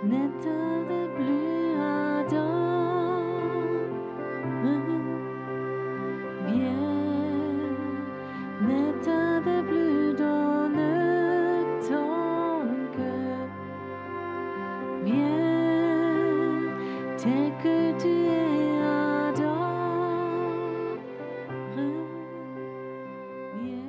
N'état de plus ardent, viens, n'état de plus donne ton cœur, viens, tel que tu es ardent, viens.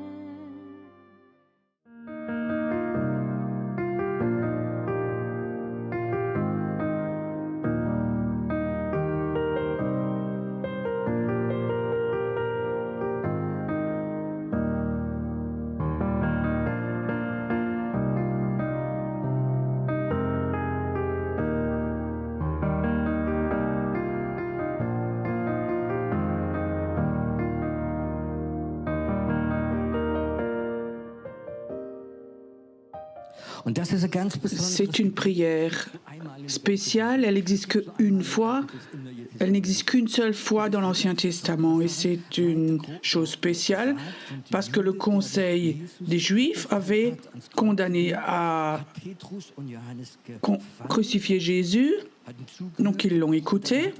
C'est une prière spéciale, elle n'existe qu'une fois, elle n'existe qu'une seule fois dans l'Ancien Testament et c'est une chose spéciale parce que le Conseil des Juifs avait condamné à crucifier Jésus, donc ils l'ont écouté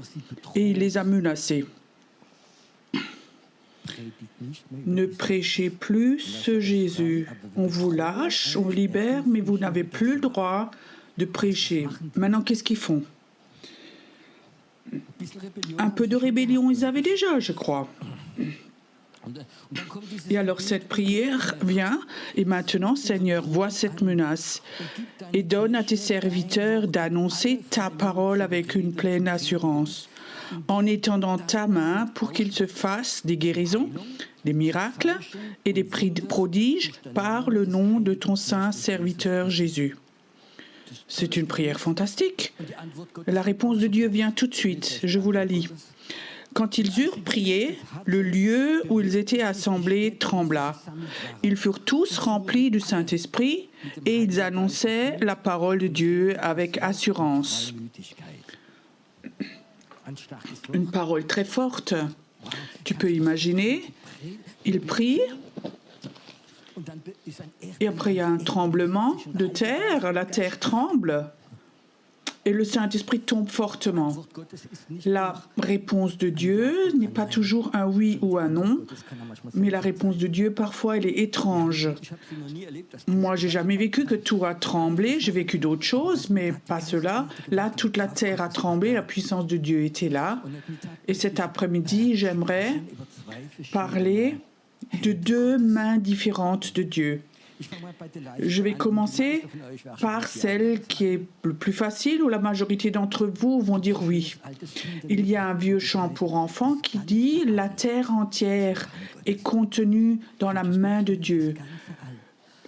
et il les a menacés. Ne prêchez plus ce Jésus. On vous lâche, on vous libère, mais vous n'avez plus le droit de prêcher. Maintenant, qu'est-ce qu'ils font? Un peu de rébellion, ils avaient déjà, je crois. Et alors cette prière vient, et maintenant, Seigneur, vois cette menace et donne à tes serviteurs d'annoncer ta parole avec une pleine assurance, en étendant ta main pour qu'il se fasse des guérisons, des miracles et des prodiges par le nom de ton saint serviteur Jésus. C'est une prière fantastique. La réponse de Dieu vient tout de suite. Je vous la lis. Quand ils eurent prié, le lieu où ils étaient assemblés trembla. Ils furent tous remplis du Saint-Esprit et ils annonçaient la parole de Dieu avec assurance. Une parole très forte. Tu peux imaginer, ils prient et après il y a un tremblement de terre, la terre tremble et le Saint-Esprit tombe fortement. La réponse de Dieu n'est pas toujours un oui ou un non, mais la réponse de Dieu, parfois, elle est étrange. Moi, j'ai jamais vécu que tout a tremblé, j'ai vécu d'autres choses, mais pas cela. Là, toute la terre a tremblé, la puissance de Dieu était là. Et cet après-midi, j'aimerais parler de deux mains différentes de Dieu. Je vais commencer par celle qui est le plus facile, où la majorité d'entre vous vont dire oui. Il y a un vieux chant pour enfants qui dit « La terre entière est contenue dans la main de Dieu ».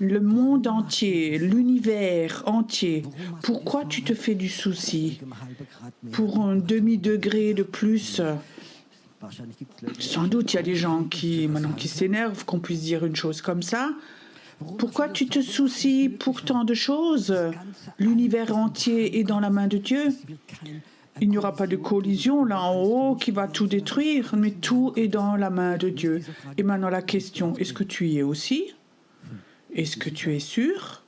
Le monde entier, l'univers entier. Pourquoi tu te fais du souci? Pour un demi-degré de plus? Sans doute, il y a des gens qui s'énervent qu'on puisse dire une chose comme ça. Pourquoi tu te soucies pour tant de choses? L'univers entier est dans la main de Dieu. Il n'y aura pas de collision là en haut qui va tout détruire, mais tout est dans la main de Dieu. Et maintenant la question, est-ce que tu y es aussi? Est-ce que tu es sûr?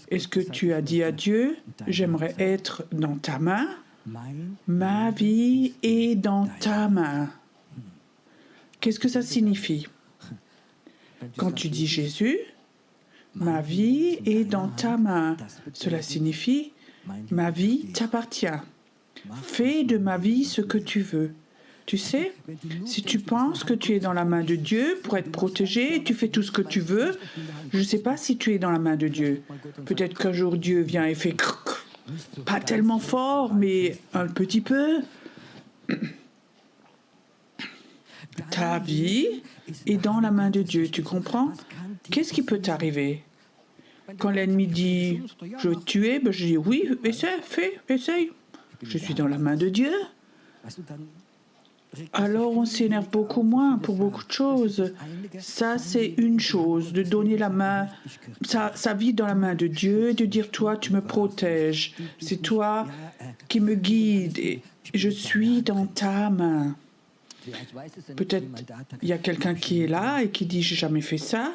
Est-ce que tu as dit à Dieu, j'aimerais être dans ta main? Ma vie est dans ta main. Qu'est-ce que ça signifie? Quand tu dis Jésus, ma vie est dans ta main. Cela signifie, ma vie t'appartient. Fais de ma vie ce que tu veux. Tu sais, si tu penses que tu es dans la main de Dieu pour être protégé, tu fais tout ce que tu veux, je ne sais pas si tu es dans la main de Dieu. Peut-être qu'un jour Dieu vient et fait pas tellement fort, mais un petit peu. Ta vie est dans la main de Dieu, tu comprends? Qu'est-ce qui peut t'arriver? Quand l'ennemi dit « je veux te tuer », je dis « oui, essaye. Je suis dans la main de Dieu. » Alors on s'énerve beaucoup moins pour beaucoup de choses. Ça, c'est une chose, de donner la main, sa vie dans la main de Dieu, de dire « toi, tu me protèges, c'est toi qui me guides, et je suis dans ta main. » Peut-être il y a quelqu'un qui est là et qui dit « j'ai jamais fait ça,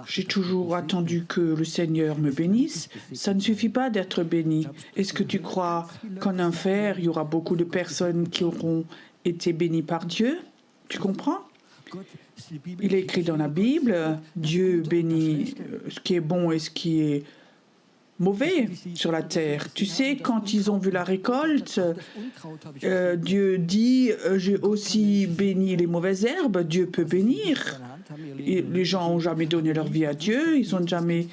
j'ai toujours attendu que le Seigneur me bénisse ». Ça ne suffit pas d'être béni. Est-ce que tu crois qu'en enfer, il y aura beaucoup de personnes qui auront été bénies par Dieu? Tu comprends? Il est écrit dans la Bible, Dieu bénit ce qui est bon et ce qui est mauvais sur la terre. Tu sais, quand ils ont vu la récolte, Dieu dit, j'ai aussi béni les mauvaises herbes, Dieu peut bénir. Et les gens n'ont jamais donné leur vie à Dieu, ils n'ont jamais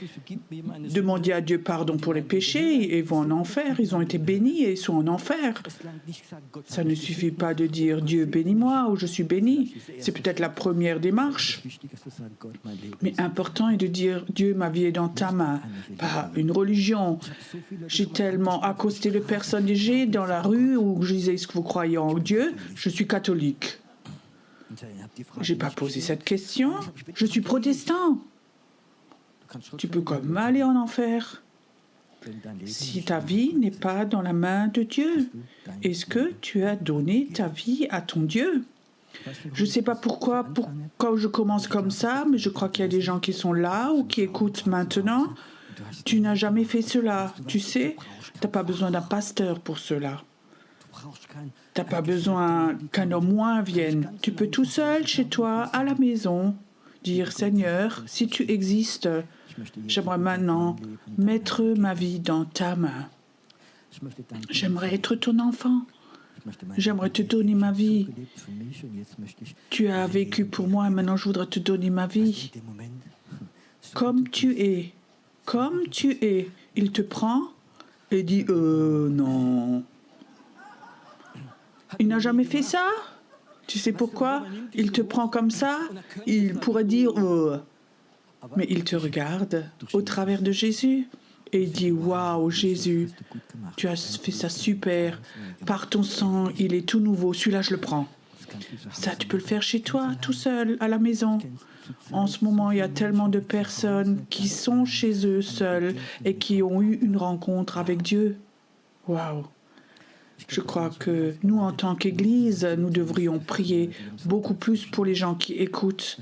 demandé à Dieu pardon pour les péchés et vont en enfer. Ils ont été bénis et ils sont en enfer. Ça ne suffit pas de dire Dieu bénis-moi ou je suis béni. C'est peut-être la première démarche. Mais important est de dire Dieu, ma vie est dans ta main, pas une religion. J'ai tellement accosté de personnes âgées dans la rue où je disais est-ce que vous croyez en Dieu? Je suis catholique. Je n'ai pas posé cette question. Je suis protestant. Tu peux quand même aller en enfer si ta vie n'est pas dans la main de Dieu. Est-ce que tu as donné ta vie à ton Dieu? Je ne sais pas pourquoi je commence comme ça, mais je crois qu'il y a des gens qui sont là ou qui écoutent maintenant. Tu n'as jamais fait cela. Tu sais, tu n'as pas besoin d'un pasteur pour cela. Tu n'as pas besoin qu'un au moins vienne. Tu peux tout seul, chez toi, à la maison, dire « Seigneur, si tu existes, j'aimerais maintenant mettre ma vie dans ta main. J'aimerais être ton enfant. J'aimerais te donner ma vie. Tu as vécu pour moi et maintenant je voudrais te donner ma vie. Comme tu es. Comme tu es. » Il te prend et dit « non. » Il n'a jamais fait ça. Tu sais pourquoi? Il te prend comme ça. Il pourrait dire « mais il te regarde au travers de Jésus. » Et il dit « Waouh, Jésus, tu as fait ça super. Par ton sang, il est tout nouveau. Celui-là, je le prends. » Ça, tu peux le faire chez toi, tout seul, à la maison. En ce moment, il y a tellement de personnes qui sont chez eux seuls et qui ont eu une rencontre avec Dieu. Waouh! Je crois que nous, en tant qu'Église, nous devrions prier beaucoup plus pour les gens qui écoutent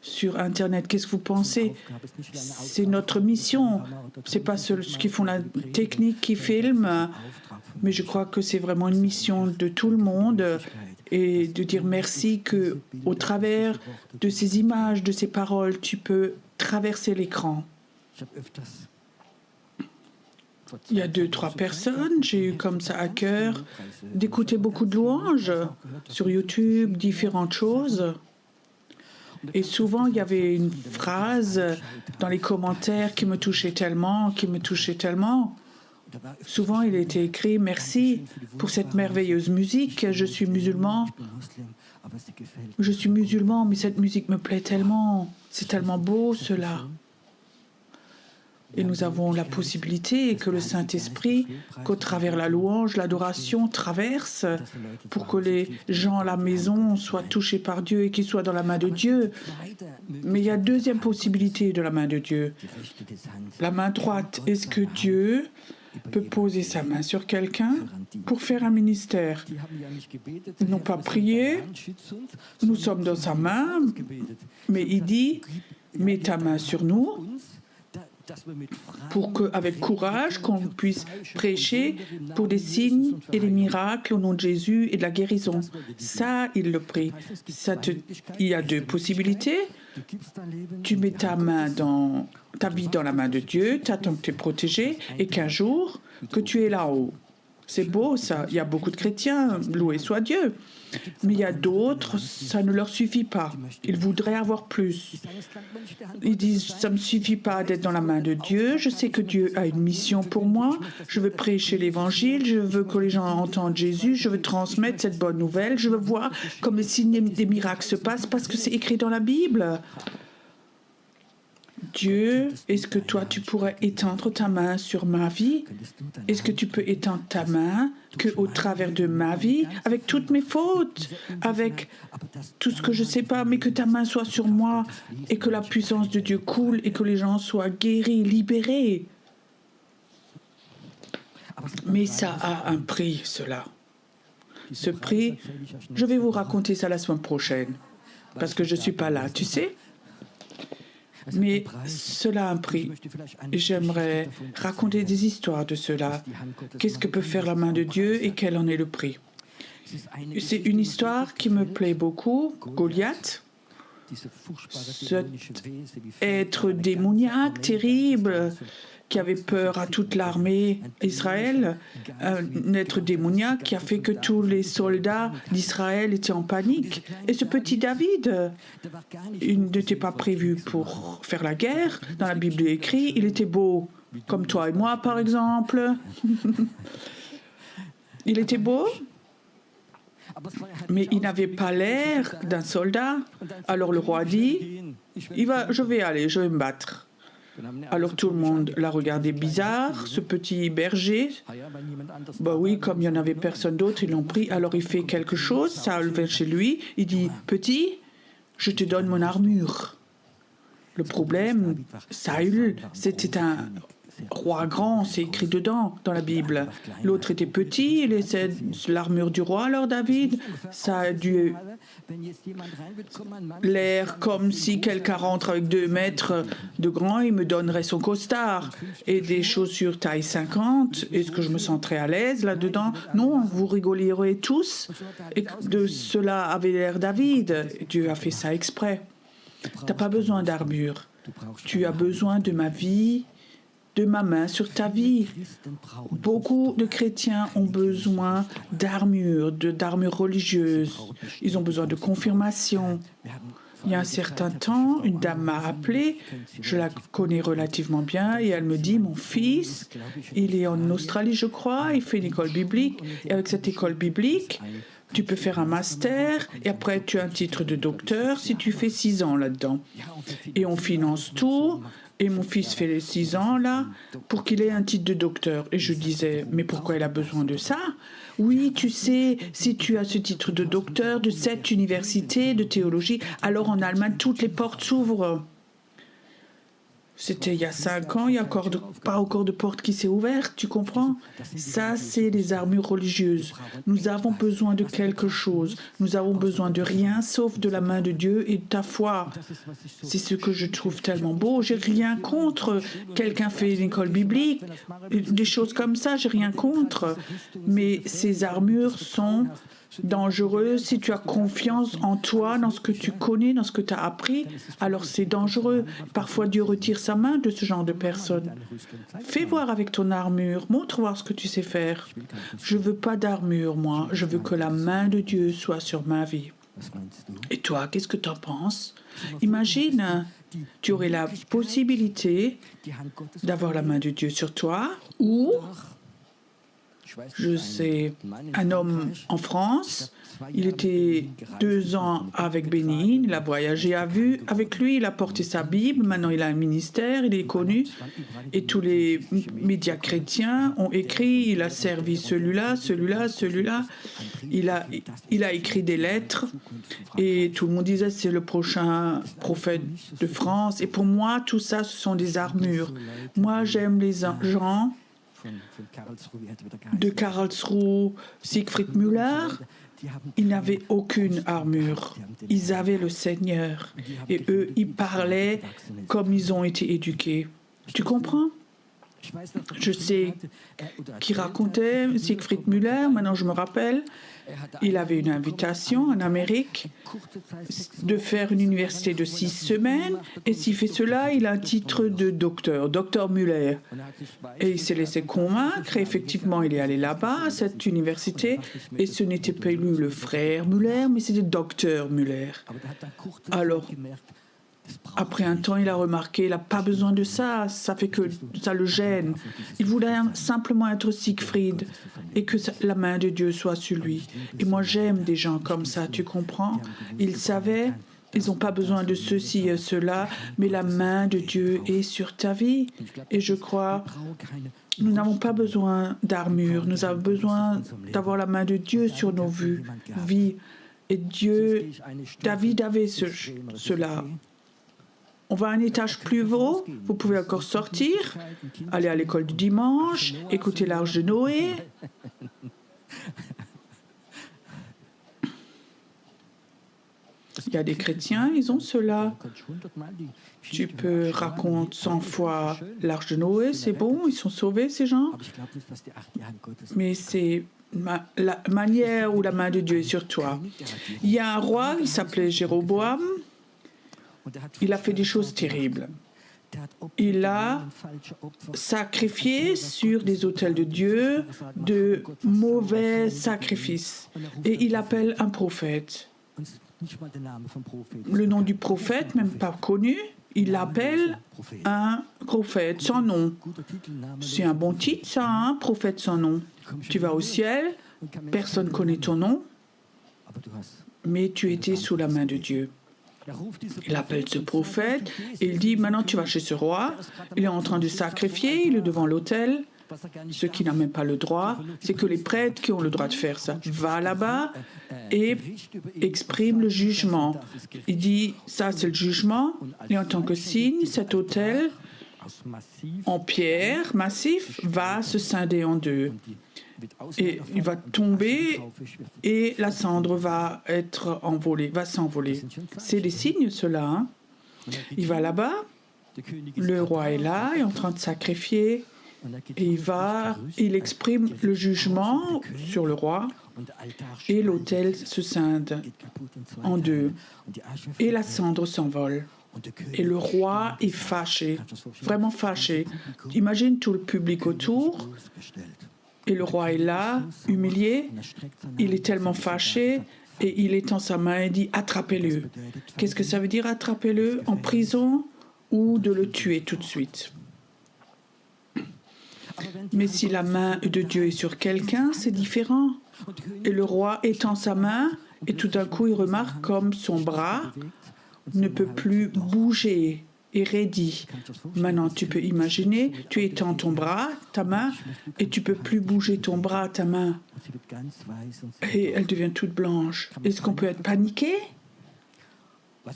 sur Internet. Qu'est-ce que vous pensez? C'est notre mission. Ce n'est pas ceux qui font la technique qui filment, mais je crois que c'est vraiment une mission de tout le monde et de dire merci qu'au travers de ces images, de ces paroles, tu peux traverser l'écran. Il y a 2-3 personnes, j'ai eu comme ça à cœur d'écouter beaucoup de louanges sur YouTube, différentes choses. Et souvent, il y avait une phrase dans les commentaires qui me touchait tellement, Souvent, il était écrit « Merci pour cette merveilleuse musique, je suis musulman, mais cette musique me plaît tellement, c'est tellement beau cela. » Et nous avons la possibilité que le Saint-Esprit, qu'au travers la louange, l'adoration traverse pour que les gens à la maison soient touchés par Dieu et qu'ils soient dans la main de Dieu. Mais il y a deuxième possibilité de la main de Dieu. La main droite, est-ce que Dieu peut poser sa main sur quelqu'un pour faire un ministère? Ils n'ont pas prié, nous sommes dans sa main, mais il dit, mets ta main sur nous, pour qu'avec courage, qu'on puisse prêcher pour des signes et des miracles au nom de Jésus et de la guérison. Ça, il le prie. Il y a 2 possibilités. Tu mets ta vie dans la main de Dieu, tu attends que tu es protégé et qu'un jour, que tu es là-haut. C'est beau ça, il y a beaucoup de chrétiens, loué soit Dieu. Mais il y a d'autres, ça ne leur suffit pas. Ils voudraient avoir plus. Ils disent, ça ne me suffit pas d'être dans la main de Dieu, je sais que Dieu a une mission pour moi, je veux prêcher l'évangile, je veux que les gens entendent Jésus, je veux transmettre cette bonne nouvelle, je veux voir comme les signes et des miracles se passent parce que c'est écrit dans la Bible. Dieu, est-ce que toi, tu pourrais étendre ta main sur ma vie? Est-ce que tu peux étendre ta main qu'au travers de ma vie, avec toutes mes fautes, avec tout ce que je ne sais pas, mais que ta main soit sur moi et que la puissance de Dieu coule et que les gens soient guéris, libérés? Mais ça a un prix, cela. ce prix, je vais vous raconter ça la semaine prochaine, parce que je ne suis pas là, tu sais. Mais cela a un prix. J'aimerais raconter des histoires de cela. Qu'est-ce que peut faire la main de Dieu et quel en est le prix? C'est une histoire qui me plaît beaucoup, Goliath. Cet être démoniaque, terrible, qui avait peur à toute l'armée d'Israël, un être démoniaque qui a fait que tous les soldats d'Israël étaient en panique. Et ce petit David, il n'était pas prévu pour faire la guerre. Dans la Bible, il est écrit, il était beau, comme toi et moi, par exemple. Il était beau, mais il n'avait pas l'air d'un soldat. Alors le roi dit, je vais aller, je vais me battre. Alors tout le monde l'a regardé bizarre, ce petit berger. Bah oui, comme il n'y en avait personne d'autre, ils l'ont pris. Alors il fait quelque chose, Saül vient chez lui, il dit, petit, je te donne mon armure. Le problème, Saül, c'était un roi grand, c'est écrit dedans, dans la Bible. L'autre était petit, il laissait l'armure du roi, alors David, ça a dû l'air comme si quelqu'un rentre avec 2 mètres de grand, il me donnerait son costard et des chaussures taille 50. Est-ce que je me sens très à l'aise là-dedans? Non, vous rigoleriez tous. Et de cela avait l'air David. Dieu a fait ça exprès. Tu n'as pas besoin d'armure. Tu as besoin de ma vie, de ma main sur ta vie. Beaucoup de chrétiens ont besoin d'armure, d'armure religieuse. Ils ont besoin de confirmation. Il y a un certain temps, une dame m'a appelée, je la connais relativement bien, et elle me dit, mon fils, il est en Australie, je crois, il fait une école biblique, et avec cette école biblique, tu peux faire un master, et après tu as un titre de docteur si tu fais 6 ans là-dedans. Et on finance tout. Et mon fils fait les 6 ans, là, pour qu'il ait un titre de docteur. Et je disais, mais pourquoi il a besoin de ça? Oui, tu sais, si tu as ce titre de docteur de cette université de théologie, alors en Allemagne, toutes les portes s'ouvrent. C'était il y a 5 ans, il n'y a pas encore de porte qui s'est ouverte, tu comprends? Ça, c'est les armures religieuses. Nous avons besoin de quelque chose. Nous avons besoin de rien sauf de la main de Dieu et de ta foi. C'est ce que je trouve tellement beau. J'ai rien contre. Quelqu'un fait une école biblique, des choses comme ça, j'ai rien contre. Mais ces armures sont dangereuses si tu as confiance en toi, dans ce que tu connais, dans ce que tu as appris. Alors c'est dangereux. Parfois Dieu retire sa main de ce genre de personnes. Fais voir avec ton armure, montre-moi ce que tu sais faire. Je veux pas d'armure, moi. Je veux que la main de Dieu soit sur ma vie. Et toi, qu'est-ce que tu en penses? Imagine, tu aurais la possibilité d'avoir la main de Dieu sur toi, ou je sais, un homme en France, il était 2 ans avec Bénin, il a voyagé avec lui, il a porté sa Bible, maintenant il a un ministère, il est connu, et tous les médias chrétiens ont écrit, il a servi celui-là, il a écrit des lettres, et tout le monde disait c'est le prochain prophète de France, et pour moi tout ça ce sont des armures. Moi j'aime les gens de Karlsruhe, Siegfried Müller, ils n'avaient aucune armure. Ils avaient le Seigneur. Et eux, ils parlaient comme ils ont été éduqués. Tu comprends? Je sais qui racontait, Siegfried Müller, maintenant je me rappelle, il avait une invitation en Amérique de faire une université de 6 semaines, et s'il fait cela, il a un titre de docteur Müller. Et il s'est laissé convaincre, et effectivement, il est allé là-bas, à cette université, et ce n'était pas lui le frère Müller, mais c'était docteur Müller. Alors, après un temps, il a remarqué, il n'a pas besoin de ça, ça fait que ça le gêne. Il voulait simplement être Siegfried et que la main de Dieu soit sur lui. Et moi, j'aime des gens comme ça, tu comprends? Ils savaient, ils n'ont pas besoin de ceci et cela, mais la main de Dieu est sur ta vie. Et je crois, nous n'avons pas besoin d'armure, nous avons besoin d'avoir la main de Dieu sur nos vies. Et David avait cela. On va à un étage plus haut, vous pouvez encore sortir, aller à l'école du dimanche, écouter l'Arche de Noé. Il y a des chrétiens, ils ont cela. Tu peux raconter 100 fois l'Arche de Noé, c'est bon, ils sont sauvés ces gens. Mais c'est la manière où la main de Dieu est sur toi. Il y a un roi, il s'appelait Jéroboam. Il a fait des choses terribles. Il a sacrifié sur des autels de Dieu de mauvais sacrifices. Et il appelle un prophète. Le nom du prophète, même pas connu, il l'appelle un prophète sans nom. C'est un bon titre, ça, un prophète sans nom. Tu vas au ciel, personne ne connaît ton nom, mais tu étais sous la main de Dieu. Il appelle ce prophète et il dit, maintenant tu vas chez ce roi, il est en train de sacrifier, il est devant l'autel. Ce qui n'a même pas le droit, c'est que les prêtres qui ont le droit de faire ça, va là-bas et exprime le jugement. Il dit, ça c'est le jugement, et en tant que signe, cet autel en pierre massif va se scinder en deux. Et il va tomber et la cendre va être envolée, va s'envoler. C'est des signes, cela. Hein. Il va là-bas, le roi est là, il est en train de sacrifier, et il exprime le jugement sur le roi, et l'autel se scinde en deux, et la cendre s'envole. Et le roi est fâché, vraiment fâché. Imagine tout le public autour. Et le roi est là, humilié, il est tellement fâché et il étend sa main et dit « attrapez-le ». Qu'est-ce que ça veut dire attrapez-le? En prison ou de le tuer tout de suite? Mais si la main de Dieu est sur quelqu'un, c'est différent. Et le roi étend sa main et tout d'un coup il remarque comme son bras ne peut plus bouger. Et raidi. Maintenant, tu peux imaginer, tu étends ton bras, ta main, et tu peux plus bouger ton bras, ta main. Et elle devient toute blanche. Est-ce qu'on peut être paniqué?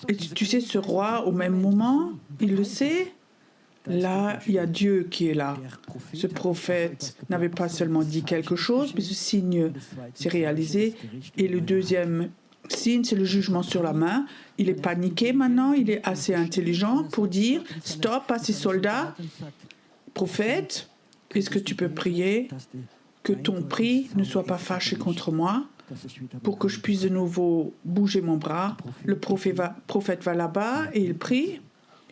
Et tu sais, ce roi, au même moment, il le sait. Là, il y a Dieu qui est là. Ce prophète n'avait pas seulement dit quelque chose, mais ce signe s'est réalisé. Et le deuxième signe, c'est le jugement sur la main. Il est paniqué maintenant, il est assez intelligent pour dire « Stop à ces soldats, prophète, est-ce que tu peux prier que ton prix ne soit pas fâché contre moi pour que je puisse de nouveau bouger mon bras ?» Le prophète va là-bas et il prie.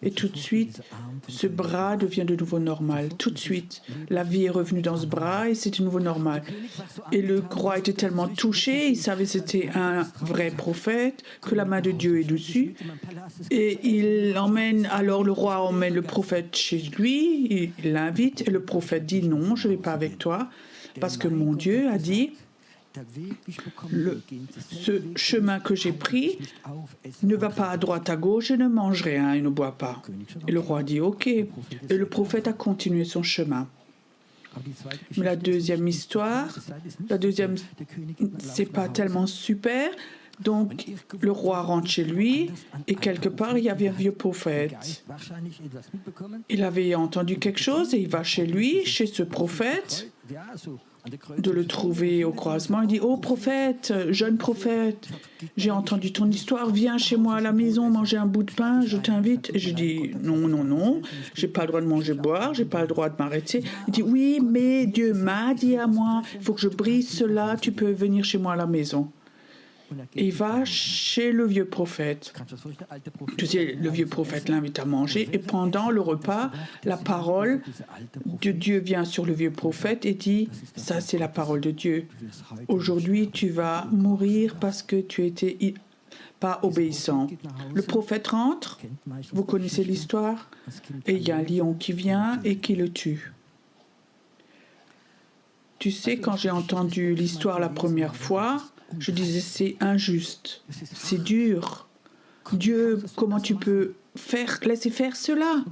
Et tout de suite, ce bras devient de nouveau normal. Tout de suite, la vie est revenue dans ce bras et c'est de nouveau normal. Et le roi était tellement touché, il savait que c'était un vrai prophète, que la main de Dieu est dessus. Et le roi emmène le prophète chez lui, il l'invite et le prophète dit non, je ne vais pas avec toi, parce que mon Dieu a dit ce chemin que j'ai pris ne va pas à droite à gauche, je ne mange rien et ne bois pas. Et le roi dit ok. Et le prophète a continué son chemin. Mais la deuxième histoire, c'est pas tellement super. Donc le roi rentre chez lui et quelque part il y avait un vieux prophète. Il avait entendu quelque chose et il va chez lui, chez ce prophète, de le trouver au croisement. Il dit « Oh prophète, jeune prophète, j'ai entendu ton histoire, viens chez moi à la maison manger un bout de pain, je t'invite. » Et je dis « Non, j'ai pas le droit de manger, boire, j'ai pas le droit de m'arrêter. » Il dit « Oui, mais Dieu m'a dit à moi, il faut que je brise cela, tu peux venir chez moi à la maison. » Et il va chez le vieux prophète. Tu sais, le vieux prophète l'invite à manger et pendant le repas, la parole de Dieu vient sur le vieux prophète et dit « Ça, c'est la parole de Dieu. Aujourd'hui, tu vas mourir parce que tu étais pas obéissant. » Le prophète rentre, vous connaissez l'histoire, et il y a un lion qui vient et qui le tue. Tu sais, quand j'ai entendu l'histoire la première fois, je disais c'est injuste, c'est dur. Dieu, comment tu peux laisser faire cela?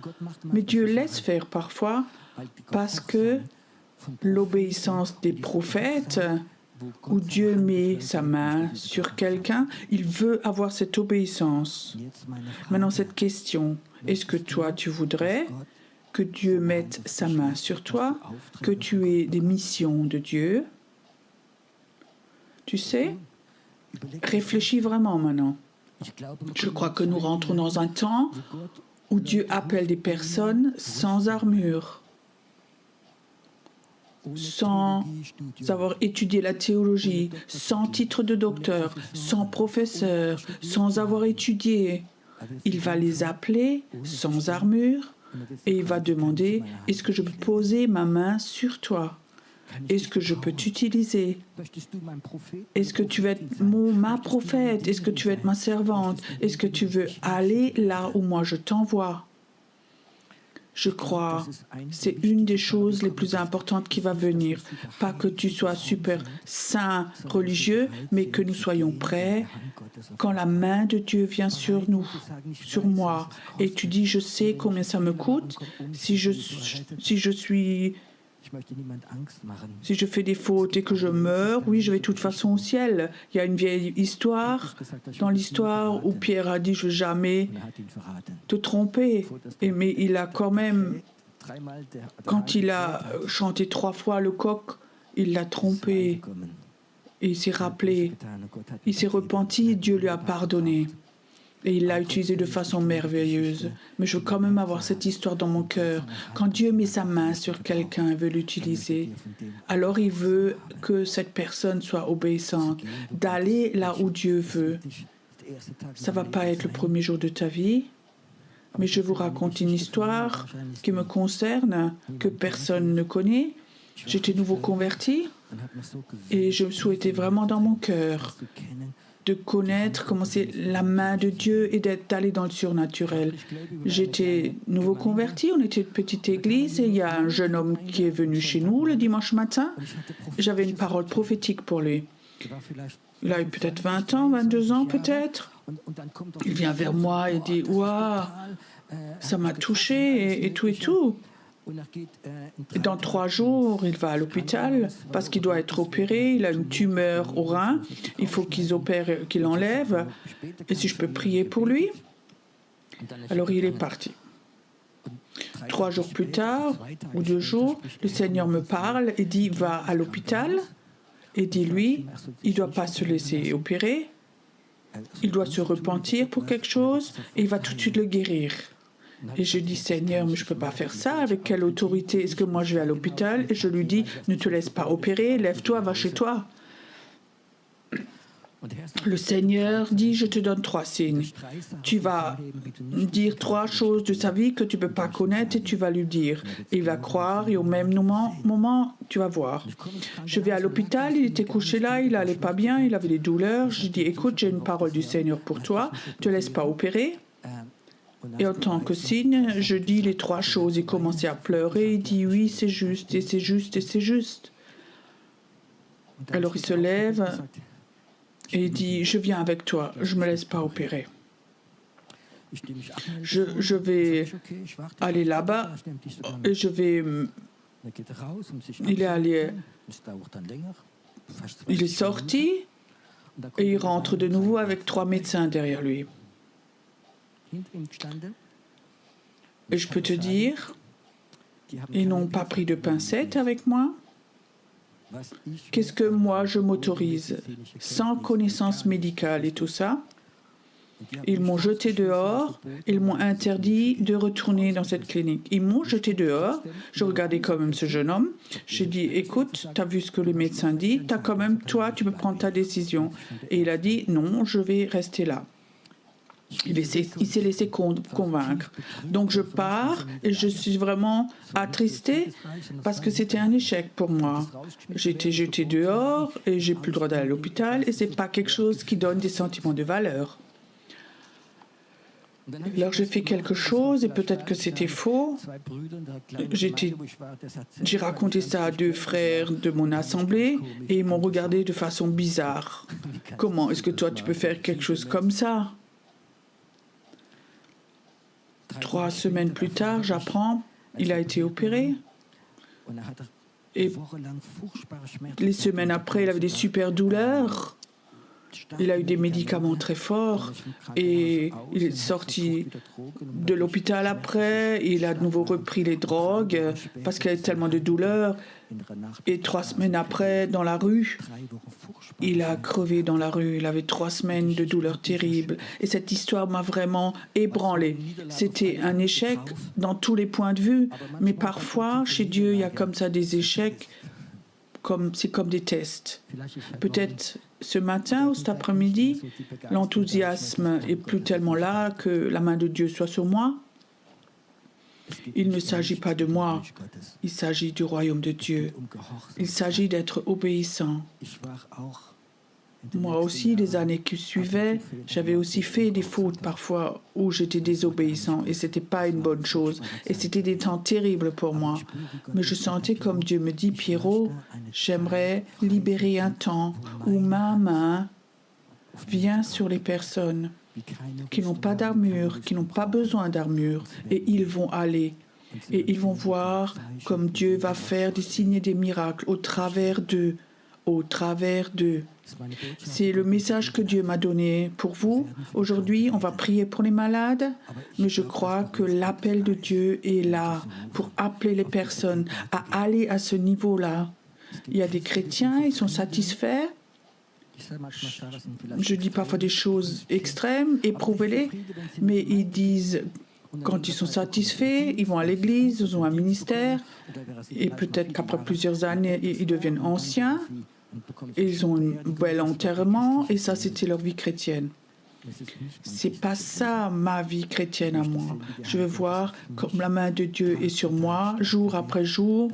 Mais Dieu laisse faire parfois parce que l'obéissance des prophètes, où Dieu met sa main sur quelqu'un, il veut avoir cette obéissance. Maintenant, cette question, est-ce que toi, tu voudrais que Dieu mette sa main sur toi, que tu aies des missions de Dieu? Tu sais, réfléchis vraiment maintenant. Je crois que nous rentrons dans un temps où Dieu appelle des personnes sans armure, sans avoir étudié la théologie, sans titre de docteur, sans professeur, sans avoir étudié. Il va les appeler sans armure et il va demander « Est-ce que je peux poser ma main sur toi ? Est-ce que je peux t'utiliser ? Est-ce que tu veux être ma prophète ? Est-ce que tu veux être ma servante ? Est-ce que tu veux aller là où moi je t'envoie ?» Je crois c'est une des choses les plus importantes qui va venir. Pas que tu sois super saint, religieux, mais que nous soyons prêts quand la main de Dieu vient sur nous, sur moi, et tu dis, je sais combien ça me coûte si je fais des fautes et que je meurs, oui, je vais de toute façon au ciel. Il y a une vieille histoire, dans l'histoire où Pierre a dit, je ne veux jamais te tromper. Mais il a quand même, quand il a chanté 3 fois le coq, il l'a trompé. Et il s'est rappelé, il s'est repenti, Dieu lui a pardonné. Et il l'a utilisé de façon merveilleuse. Mais je veux quand même avoir cette histoire dans mon cœur. Quand Dieu met sa main sur quelqu'un et veut l'utiliser, alors il veut que cette personne soit obéissante, d'aller là où Dieu veut. Ça ne va pas être le premier jour de ta vie, mais je vous raconte une histoire qui me concerne, que personne ne connaît. J'étais nouveau converti et je souhaitais vraiment dans mon cœur de connaître comment c'est la main de Dieu et d'aller dans le surnaturel. J'étais nouveau converti, on était une petite église et il y a un jeune homme qui est venu chez nous le dimanche matin. J'avais une parole prophétique pour lui. Il a eu peut-être 20 ans, 22 ans peut-être. Il vient vers moi et dit « Waouh, ça m'a touché et tout et tout ». Et dans 3 jours, il va à l'hôpital parce qu'il doit être opéré. Il a une tumeur au rein. Il faut qu'ils opèrent, qu'il enlève. Et si je peux prier pour lui? Alors il est parti. 3 jours plus tard, ou 2 jours, le Seigneur me parle et dit, va à l'hôpital et dis-lui, il ne doit pas se laisser opérer. Il doit se repentir pour quelque chose et il va tout de suite le guérir. Et je dis, Seigneur, mais je ne peux pas faire ça. Avec quelle autorité est-ce que moi je vais à l'hôpital? Et je lui dis, ne te laisse pas opérer, lève-toi, va chez toi. Le Seigneur dit, je te donne 3 signes. Tu vas dire 3 choses de sa vie que tu ne peux pas connaître et tu vas lui dire. Et il va croire et au même moment, tu vas voir. Je vais à l'hôpital, il était couché là, il n'allait pas bien, il avait des douleurs. Je dis, écoute, j'ai une parole du Seigneur pour toi, ne te laisse pas opérer. Et en tant que signe, je dis les 3 choses. Il commençait à pleurer, il dit oui, c'est juste, et c'est juste, et c'est juste. Alors il se lève et il dit, je viens avec toi, je ne me laisse pas opérer. Je vais aller là-bas et je vais... Il est sorti et il rentre de nouveau avec 3 médecins derrière lui. Et je peux te dire, ils n'ont pas pris de pincettes avec moi. Qu'est-ce que moi je m'autorise sans connaissance médicale et tout ça? Ils m'ont jeté dehors, ils m'ont interdit de retourner dans cette clinique. Ils m'ont jeté dehors, je regardais quand même ce jeune homme. J'ai dit, écoute, tu as vu ce que le médecin dit, t'as quand même, toi, tu peux prendre ta décision. Et il a dit, non, je vais rester là. Il s'est laissé convaincre. Donc je pars et je suis vraiment attristée parce que c'était un échec pour moi. J'ai été jetée dehors et j'ai plus le droit d'aller à l'hôpital et ce n'est pas quelque chose qui donne des sentiments de valeur. Alors j'ai fait quelque chose et peut-être que c'était faux. J'ai raconté ça à 2 frères de mon assemblée et ils m'ont regardé de façon bizarre. Comment est-ce que toi tu peux faire quelque chose comme ça? 3 semaines plus tard, j'apprends, il a été opéré. Et les semaines après, il avait des super douleurs. Il a eu des médicaments très forts et il est sorti de l'hôpital après. Il a de nouveau repris les drogues parce qu'il avait tellement de douleurs. Et 3 semaines après, dans la rue, il a crevé dans la rue. Il avait 3 semaines de douleurs terribles. Et cette histoire m'a vraiment ébranlé. C'était un échec dans tous les points de vue. Mais parfois, chez Dieu, il y a comme ça des échecs. C'est comme des tests. Peut-être ce matin ou cet après-midi, l'enthousiasme est plus tellement là que la main de Dieu soit sur moi. Il ne s'agit pas de moi, il s'agit du royaume de Dieu. Il s'agit d'être obéissant. Moi aussi, les années qui suivaient, j'avais aussi fait des fautes parfois où j'étais désobéissant et ce n'était pas une bonne chose. Et c'était des temps terribles pour moi. Mais je sentais comme Dieu me dit, Pierrot, j'aimerais libérer un temps où ma main vient sur les personnes qui n'ont pas d'armure, qui n'ont pas besoin d'armure, et ils vont aller. Et ils vont voir comme Dieu va faire des signes et des miracles au travers d'eux. Au travers d'eux. C'est le message que Dieu m'a donné pour vous. Aujourd'hui, on va prier pour les malades, mais je crois que l'appel de Dieu est là pour appeler les personnes à aller à ce niveau-là. Il y a des chrétiens, ils sont satisfaits. Je dis parfois des choses extrêmes, éprouvez-les, mais ils disent, quand ils sont satisfaits, ils vont à l'église, ils ont un ministère, et peut-être qu'après plusieurs années, ils deviennent anciens, ils ont un bel enterrement, et ça, c'était leur vie chrétienne. C'est pas ça ma vie chrétienne à moi. Je veux voir comme la main de Dieu est sur moi, jour après jour,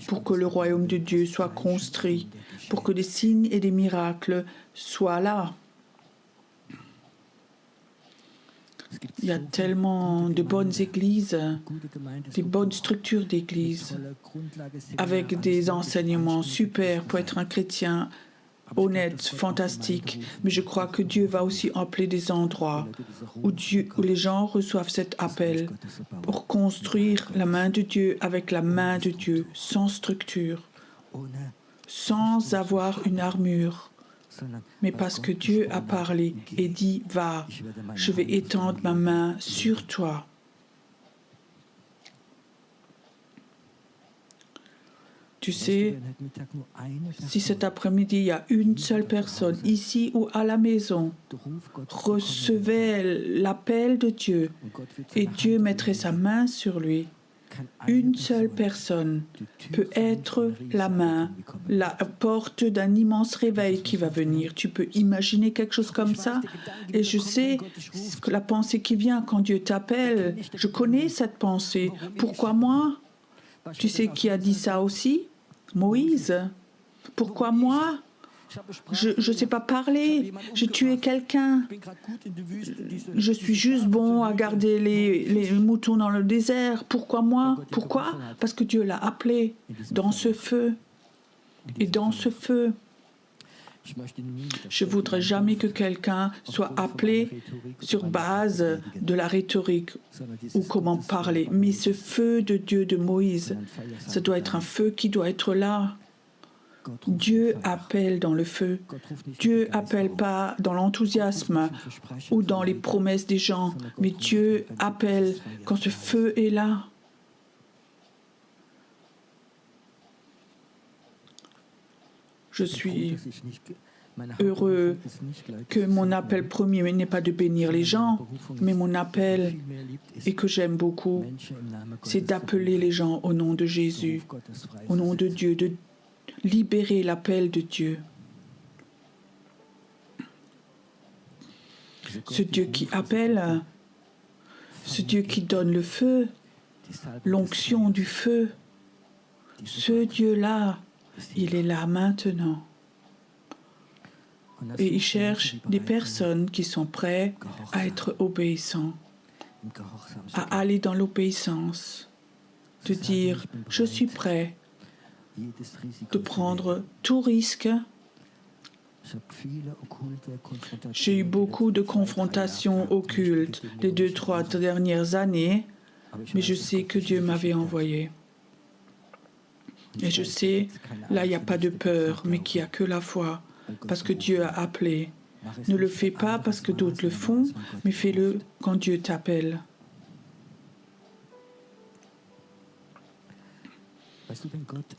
pour que le royaume de Dieu soit construit, pour que des signes et des miracles soient là. Il y a tellement de bonnes églises, des bonnes structures d'églises, avec des enseignements super pour être un chrétien honnête, fantastique. Mais je crois que Dieu va aussi appeler des endroits où les gens reçoivent cet appel pour construire la main de Dieu avec la main de Dieu, sans structure, sans avoir une armure. Mais parce que Dieu a parlé et dit « Va, je vais étendre ma main sur toi ». Tu sais, si cet après-midi, il y a une seule personne, ici ou à la maison, recevait l'appel de Dieu et Dieu mettrait sa main sur lui, une seule personne peut être la main, la porte d'un immense réveil qui va venir. Tu peux imaginer quelque chose comme ça? Et je sais que la pensée qui vient quand Dieu t'appelle, je connais cette pensée. Pourquoi moi? Tu sais qui a dit ça aussi? Moïse. Pourquoi moi? Je ne sais pas parler, j'ai tué quelqu'un. Je suis juste bon à garder les moutons dans le désert. Pourquoi moi? Pourquoi? Parce que Dieu l'a appelé dans ce feu. Et dans ce feu, je ne voudrais jamais que quelqu'un soit appelé sur base de la rhétorique ou comment parler. Mais ce feu de Dieu de Moïse, ça doit être un feu qui doit être là. Dieu appelle dans le feu. Dieu appelle pas dans l'enthousiasme ou dans les promesses des gens, mais Dieu appelle quand ce feu est là. Je suis heureux que mon appel premier n'est pas de bénir les gens, mais mon appel, et que j'aime beaucoup, c'est d'appeler les gens au nom de Jésus, au nom de Dieu, de libérer l'appel de Dieu. Ce Dieu qui appelle, ce Dieu qui donne le feu, l'onction du feu, ce Dieu-là, il est là maintenant. Et il cherche des personnes qui sont prêtes à être obéissants, à aller dans l'obéissance, de dire « je suis prêt », de prendre tout risque. J'ai eu beaucoup de confrontations occultes les 2-3 dernières années, mais je sais que Dieu m'avait envoyé. Et je sais, là, il n'y a pas de peur, mais qu'il n'y a que la foi, parce que Dieu a appelé. Ne le fais pas parce que d'autres le font, mais fais-le quand Dieu t'appelle.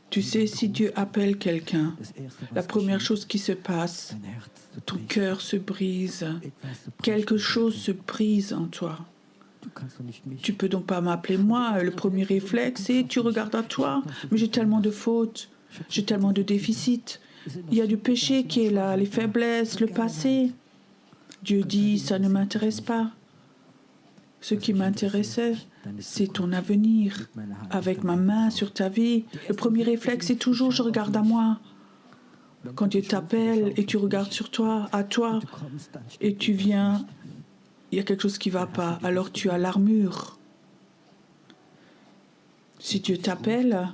Tu sais, si Dieu appelle quelqu'un, la première chose qui se passe, ton cœur se brise, quelque chose se brise en toi. Tu peux donc pas m'appeler moi. Le premier réflexe, c'est tu regardes à toi. Mais j'ai tellement de fautes, j'ai tellement de déficits. Il y a du péché qui est là, les faiblesses, le passé. Dieu dit, ça ne m'intéresse pas. Ce qui m'intéressait, c'est ton avenir, avec ma main sur ta vie. Le premier réflexe, c'est toujours je regarde à moi. Quand Dieu t'appelle et tu regardes sur toi, à toi, et tu viens, il y a quelque chose qui ne va pas, alors tu as l'armure. Si Dieu t'appelle,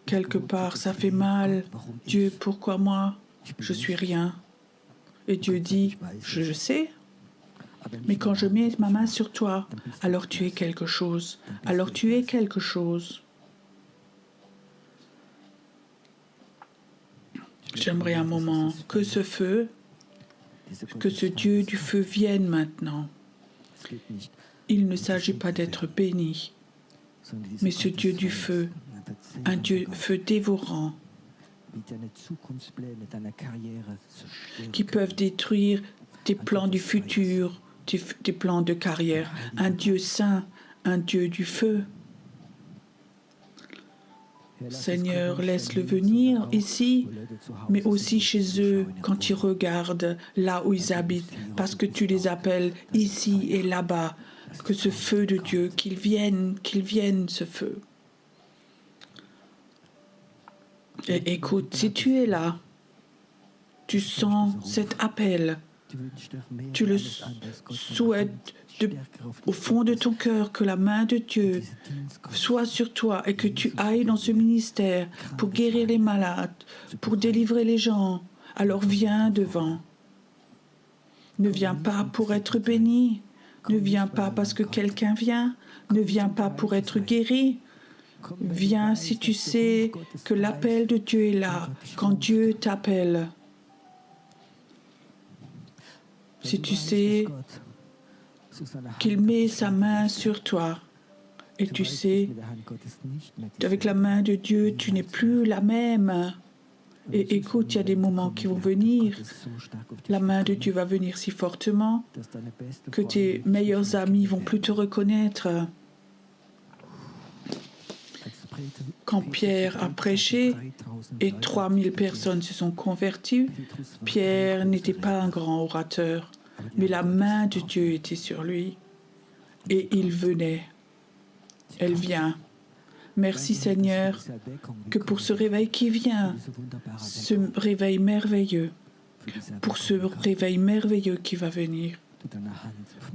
quelque part, ça fait mal. Dieu, pourquoi moi? Je suis rien. Et Dieu dit, je sais. Mais quand je mets ma main sur toi, alors tu es quelque chose. Alors tu es quelque chose. J'aimerais un moment que ce feu, que ce Dieu du feu vienne maintenant. Il ne s'agit pas d'être béni, mais ce Dieu du feu, un Dieu feu dévorant, qui peuvent détruire tes plans du futur, tes plans de carrière. Un Dieu saint, un Dieu du feu. Seigneur, laisse-le venir ici, mais aussi chez eux quand ils regardent là où ils habitent, parce que tu les appelles ici et là-bas. Que ce feu de Dieu, qu'il vienne ce feu. Et écoute, si tu es là, tu sens cet appel, tu le souhaites au fond de ton cœur que la main de Dieu soit sur toi et que tu ailles dans ce ministère pour guérir les malades, pour délivrer les gens, alors viens devant. Ne viens pas pour être béni, ne viens pas parce que quelqu'un vient, ne viens pas pour être guéri. Viens si tu sais que l'appel de Dieu est là, quand Dieu t'appelle. Si tu sais qu'il met sa main sur toi et tu sais qu'avec la main de Dieu, tu n'es plus la même. Et écoute, il y a des moments qui vont venir. La main de Dieu va venir si fortement que tes meilleurs amis vont plus te reconnaître. Quand Pierre a prêché et 3000 personnes se sont converties, Pierre n'était pas un grand orateur, mais la main de Dieu était sur lui. Et il venait. Elle vient. Merci Seigneur que pour ce réveil qui vient, ce réveil merveilleux, pour ce réveil merveilleux qui va venir,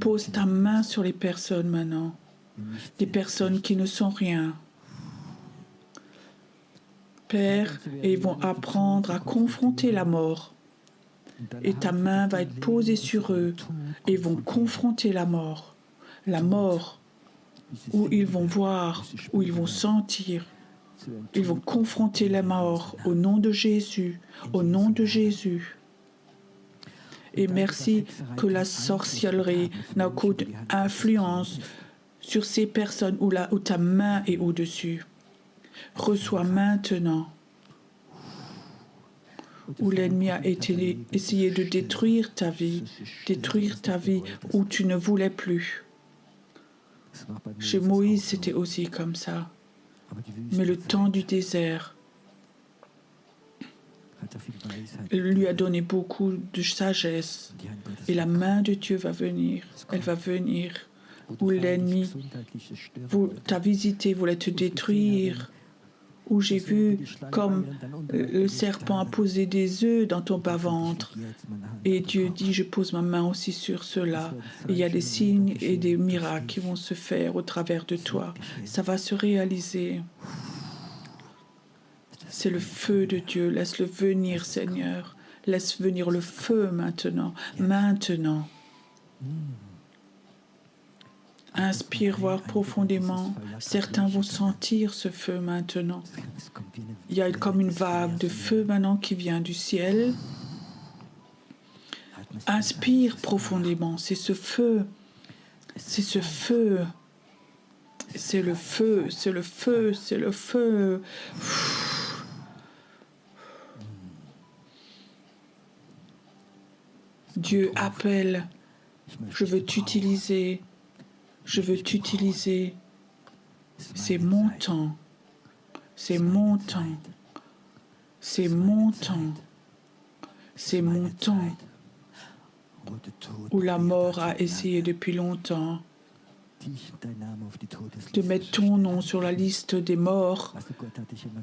pose ta main sur les personnes maintenant, des personnes qui ne sont rien. Père, et ils vont apprendre à confronter la mort. Et ta main va être posée sur eux et vont confronter la mort. La mort où ils vont voir, où ils vont sentir. Ils vont confronter la mort au nom de Jésus, au nom de Jésus. Et merci que la sorcellerie n'a aucune influence sur ces personnes où ta main est au-dessus. Reçois maintenant où l'ennemi a essayé de détruire ta vie, où tu ne voulais plus. Chez Moïse, c'était aussi comme ça. Mais le temps du désert lui a donné beaucoup de sagesse. Et la main de Dieu va venir. Elle va venir où l'ennemi t'a visité, voulait te détruire. Où j'ai vu comme le serpent a posé des œufs dans ton bas-ventre. Et Dieu dit, je pose ma main aussi sur cela. Et il y a des signes et des miracles qui vont se faire au travers de toi. Ça va se réaliser. C'est le feu de Dieu. Laisse-le venir, Seigneur. Laisse venir le feu maintenant. Maintenant. Inspire, voir profondément. Certains vont sentir ce feu maintenant. Il y a comme une vague de feu maintenant qui vient du ciel. Inspire profondément. C'est ce feu. C'est ce feu. C'est le feu. C'est le feu. C'est le feu. Dieu appelle. Je veux t'utiliser. Je veux t'utiliser. C'est mon temps. C'est mon temps. C'est mon temps. C'est mon temps où la mort a essayé depuis longtemps de mettre ton nom sur la liste des morts.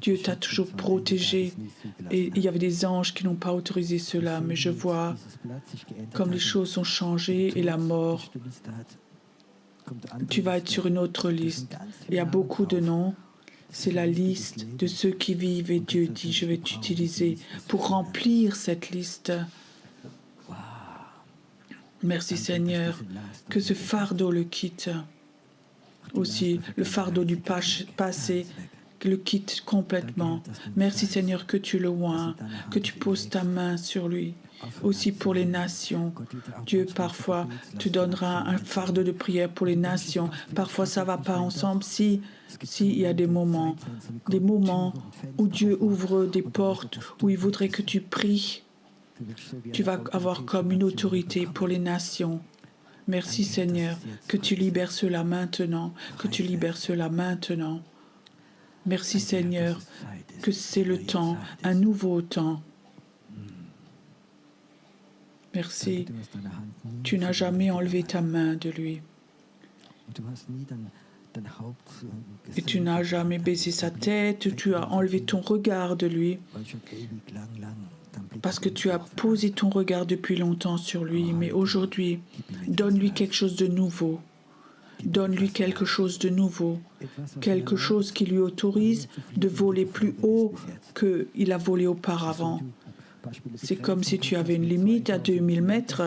Dieu t'a toujours protégé et il y avait des anges qui n'ont pas autorisé cela, mais je vois comme les choses ont changé et la mort. Tu vas être sur une autre liste. Il y a beaucoup de noms. C'est la liste de ceux qui vivent et Dieu dit, je vais t'utiliser pour remplir cette liste. Merci Seigneur, que ce fardeau le quitte. Aussi, le fardeau du passé le quitte complètement. Merci Seigneur que tu le oins, que tu poses ta main sur lui. Aussi pour les nations. Dieu parfois te donnera un fardeau de prière pour les nations. Parfois ça ne va pas ensemble. Si il y a des moments où Dieu ouvre des portes, où il voudrait que tu pries, tu vas avoir comme une autorité pour les nations. Merci Seigneur, que tu libères cela maintenant, que tu libères cela maintenant. Merci Seigneur, que c'est le temps, un nouveau temps. Merci. Tu n'as jamais enlevé ta main de lui. Et tu n'as jamais baissé sa tête, tu as enlevé ton regard de lui. Parce que tu as posé ton regard depuis longtemps sur lui. Mais aujourd'hui, donne-lui quelque chose de nouveau. Donne-lui quelque chose de nouveau. Quelque chose qui lui autorise de voler plus haut qu'il a volé auparavant. C'est comme si tu avais une limite à 2000 mètres,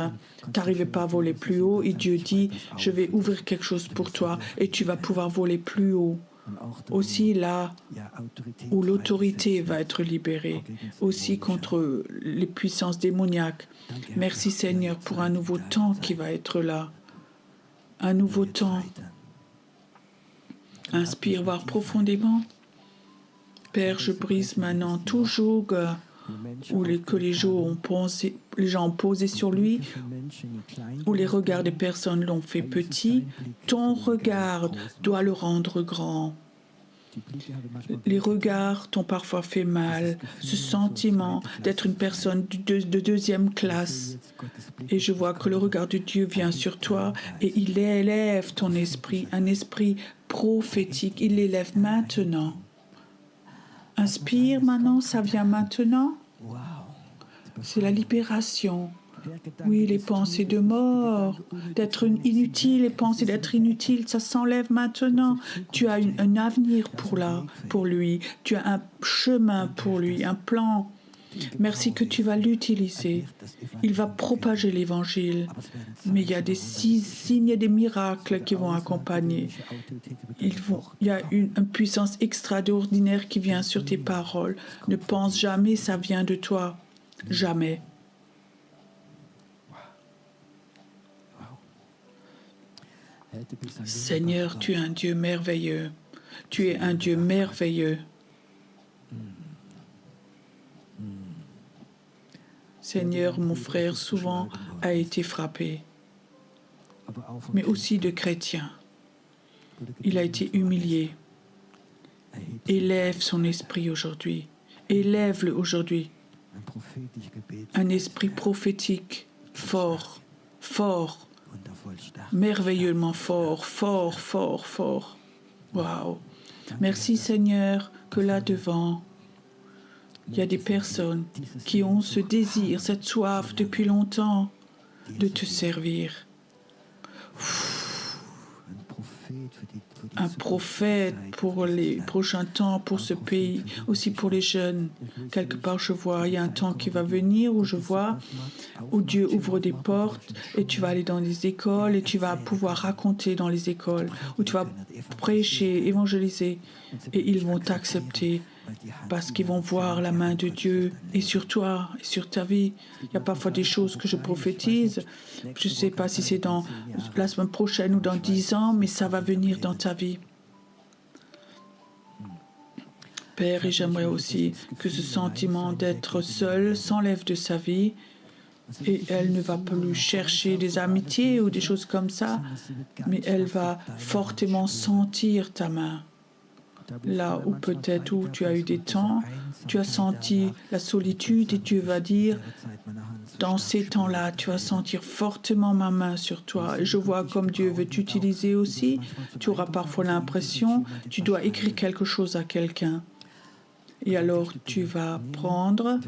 tu n'arrivais pas à voler plus haut et Dieu dit, je vais ouvrir quelque chose pour toi et tu vas pouvoir voler plus haut. Aussi là où l'autorité va être libérée, aussi contre les puissances démoniaques. Merci Seigneur pour un nouveau temps qui va être là. Un nouveau temps. Inspire, voir profondément. Père, je brise maintenant tout joug où les gens ont posé sur lui, où les regards des personnes l'ont fait petit, ton regard doit le rendre grand. Les regards t'ont parfois fait mal, ce sentiment d'être une personne de deuxième classe. Et je vois que le regard de Dieu vient sur toi et il élève ton esprit, un esprit prophétique, il l'élève maintenant. Inspire maintenant, ça vient maintenant. C'est la libération. Oui, les pensées de mort, d'être inutile, les pensées d'être inutile, ça s'enlève maintenant. Tu as un avenir pour lui. Tu as un chemin pour lui, un plan. Merci que tu vas l'utiliser. Il va propager l'évangile. Mais il y a des signes et des miracles qui vont accompagner. Il y a une puissance extraordinaire qui vient sur tes paroles. Ne pense jamais ça vient de toi. Jamais. Seigneur, tu es un Dieu merveilleux. Tu es un Dieu merveilleux. Seigneur, mon frère souvent a été frappé, mais aussi de chrétiens. Il a été humilié. Élève son esprit aujourd'hui. Élève-le aujourd'hui. Un esprit prophétique fort, fort, merveilleusement fort, fort, fort, fort. Waouh! Merci Seigneur que là devant, il y a des personnes qui ont ce désir, cette soif depuis longtemps de te servir. Un prophète pour les prochains temps, pour ce pays, aussi pour les jeunes. Quelque part, je vois, il y a un temps qui va venir où je vois, où Dieu ouvre des portes et tu vas aller dans les écoles et tu vas pouvoir raconter dans les écoles, où tu vas prêcher, évangéliser et ils vont t'accepter. parce qu'ils vont voir la main de Dieu et sur toi et sur ta vie. Il y a parfois des choses que je prophétise. Je ne sais pas si c'est dans la semaine prochaine ou dans 10 ans, mais ça va venir dans ta vie. Père, et j'aimerais aussi que ce sentiment d'être seul s'enlève de sa vie et elle ne va plus chercher des amitiés ou des choses comme ça, mais elle va fortement sentir ta main. Là où peut-être où tu as eu des temps, tu as senti la solitude et Dieu va dire, dans ces temps-là, tu vas sentir fortement ma main sur toi. Et je vois comme Dieu veut t'utiliser aussi. Tu auras parfois l'impression, tu dois écrire quelque chose à quelqu'un. Et alors tu vas prendre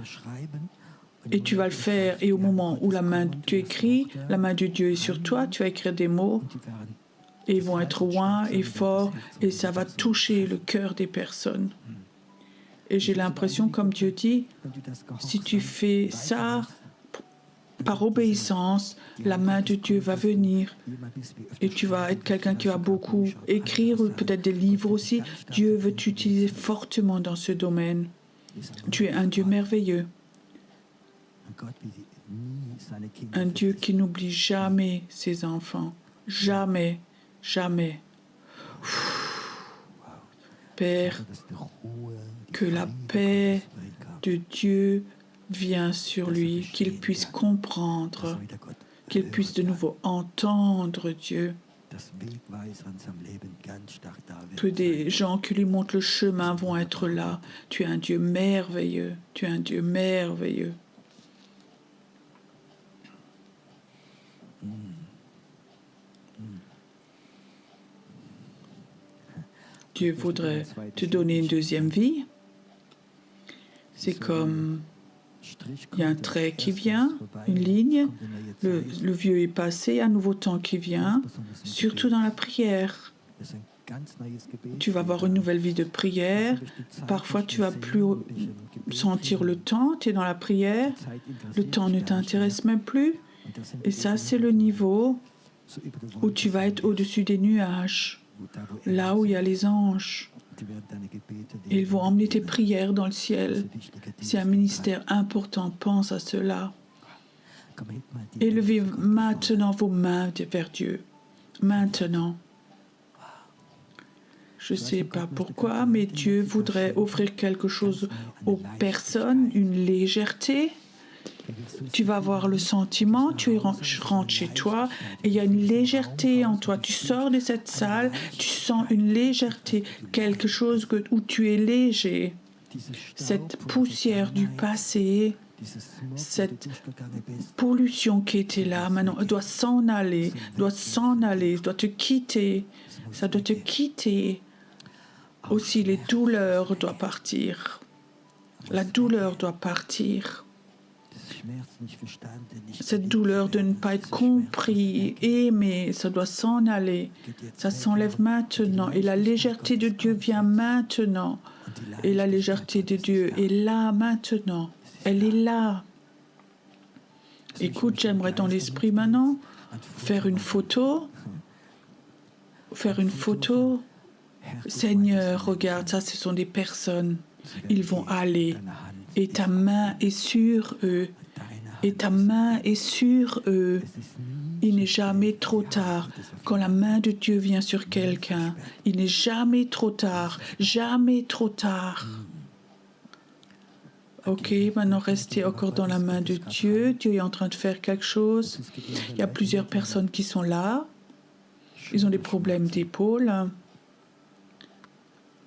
et tu vas le faire. Et au moment où la main de Dieu écrit, la main de Dieu est sur toi, tu vas écrire des mots. Et ils vont être loin et forts et ça va toucher le cœur des personnes. Et j'ai l'impression, comme Dieu dit, si tu fais ça par obéissance, la main de Dieu va venir et tu vas être quelqu'un qui va beaucoup écrire ou peut-être des livres aussi. Dieu veut t'utiliser fortement dans ce domaine. Tu es un Dieu merveilleux, un Dieu qui n'oublie jamais ses enfants, jamais. Jamais. Père, que la paix de Dieu vienne sur lui, qu'il puisse comprendre, qu'il puisse de nouveau entendre Dieu, que des gens qui lui montrent le chemin vont être là. Tu es un Dieu merveilleux, tu es un Dieu merveilleux. Dieu voudrait te donner une deuxième vie. C'est comme il y a un trait qui vient, une ligne, le vieux est passé, un nouveau temps qui vient, surtout dans la prière. Tu vas avoir une nouvelle vie de prière. Parfois, tu vas plus sentir le temps, tu es dans la prière, le temps ne t'intéresse même plus. Et ça, c'est le niveau où tu vas être au-dessus des nuages. Là où il y a les anges, ils vont emmener tes prières dans le ciel. C'est un ministère important, pense à cela. Élevez maintenant vos mains vers Dieu. Maintenant. Je ne sais pas pourquoi, mais Dieu voudrait offrir quelque chose aux personnes, une légèreté. Tu vas avoir le sentiment, tu rentres chez toi et il y a une légèreté en toi. Tu sors de cette salle, tu sens une légèreté, quelque chose où tu es léger. Cette poussière du passé, cette pollution qui était là, maintenant, elle doit s'en aller, doit te quitter. Ça doit te quitter. Aussi, les douleurs doivent partir. La douleur doit partir. Cette douleur de ne pas être compris, aimé, ça doit s'en aller. Ça s'enlève maintenant. Et la légèreté de Dieu vient maintenant. Et la légèreté de Dieu est là maintenant. Elle est là. Écoute, j'aimerais dans l'esprit maintenant faire une photo. Seigneur, regarde, ça, ce sont des personnes. Ils vont aller. Et ta main est sur eux. Et ta main est sur eux. Il n'est jamais trop tard. Quand la main de Dieu vient sur quelqu'un, il n'est jamais trop tard. Jamais trop tard. Ok, maintenant restez encore dans la main de Dieu. Dieu est en train de faire quelque chose. Il y a plusieurs personnes qui sont là. Ils ont des problèmes d'épaule.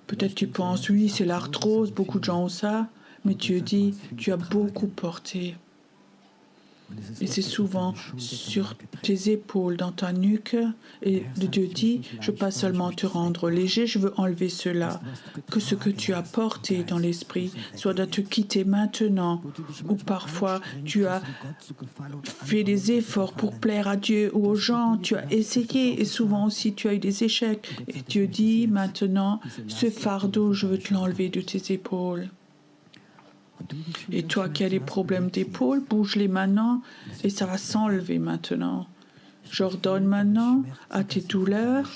Peut-être tu penses, oui, c'est l'arthrose, beaucoup de gens ont ça. Mais Dieu dit, tu as beaucoup porté. Et c'est souvent sur tes épaules, dans ta nuque. Et Dieu dit, je ne veux pas seulement te rendre léger, je veux enlever cela. Que ce que tu as porté dans l'esprit soit de te quitter maintenant. Ou parfois, tu as fait des efforts pour plaire à Dieu ou aux gens. Tu as essayé et souvent aussi tu as eu des échecs. Et Dieu dit, maintenant, ce fardeau, je veux te l'enlever de tes épaules. Et toi qui as des problèmes d'épaule, bouge-les maintenant et ça va s'enlever maintenant. J'ordonne maintenant à tes douleurs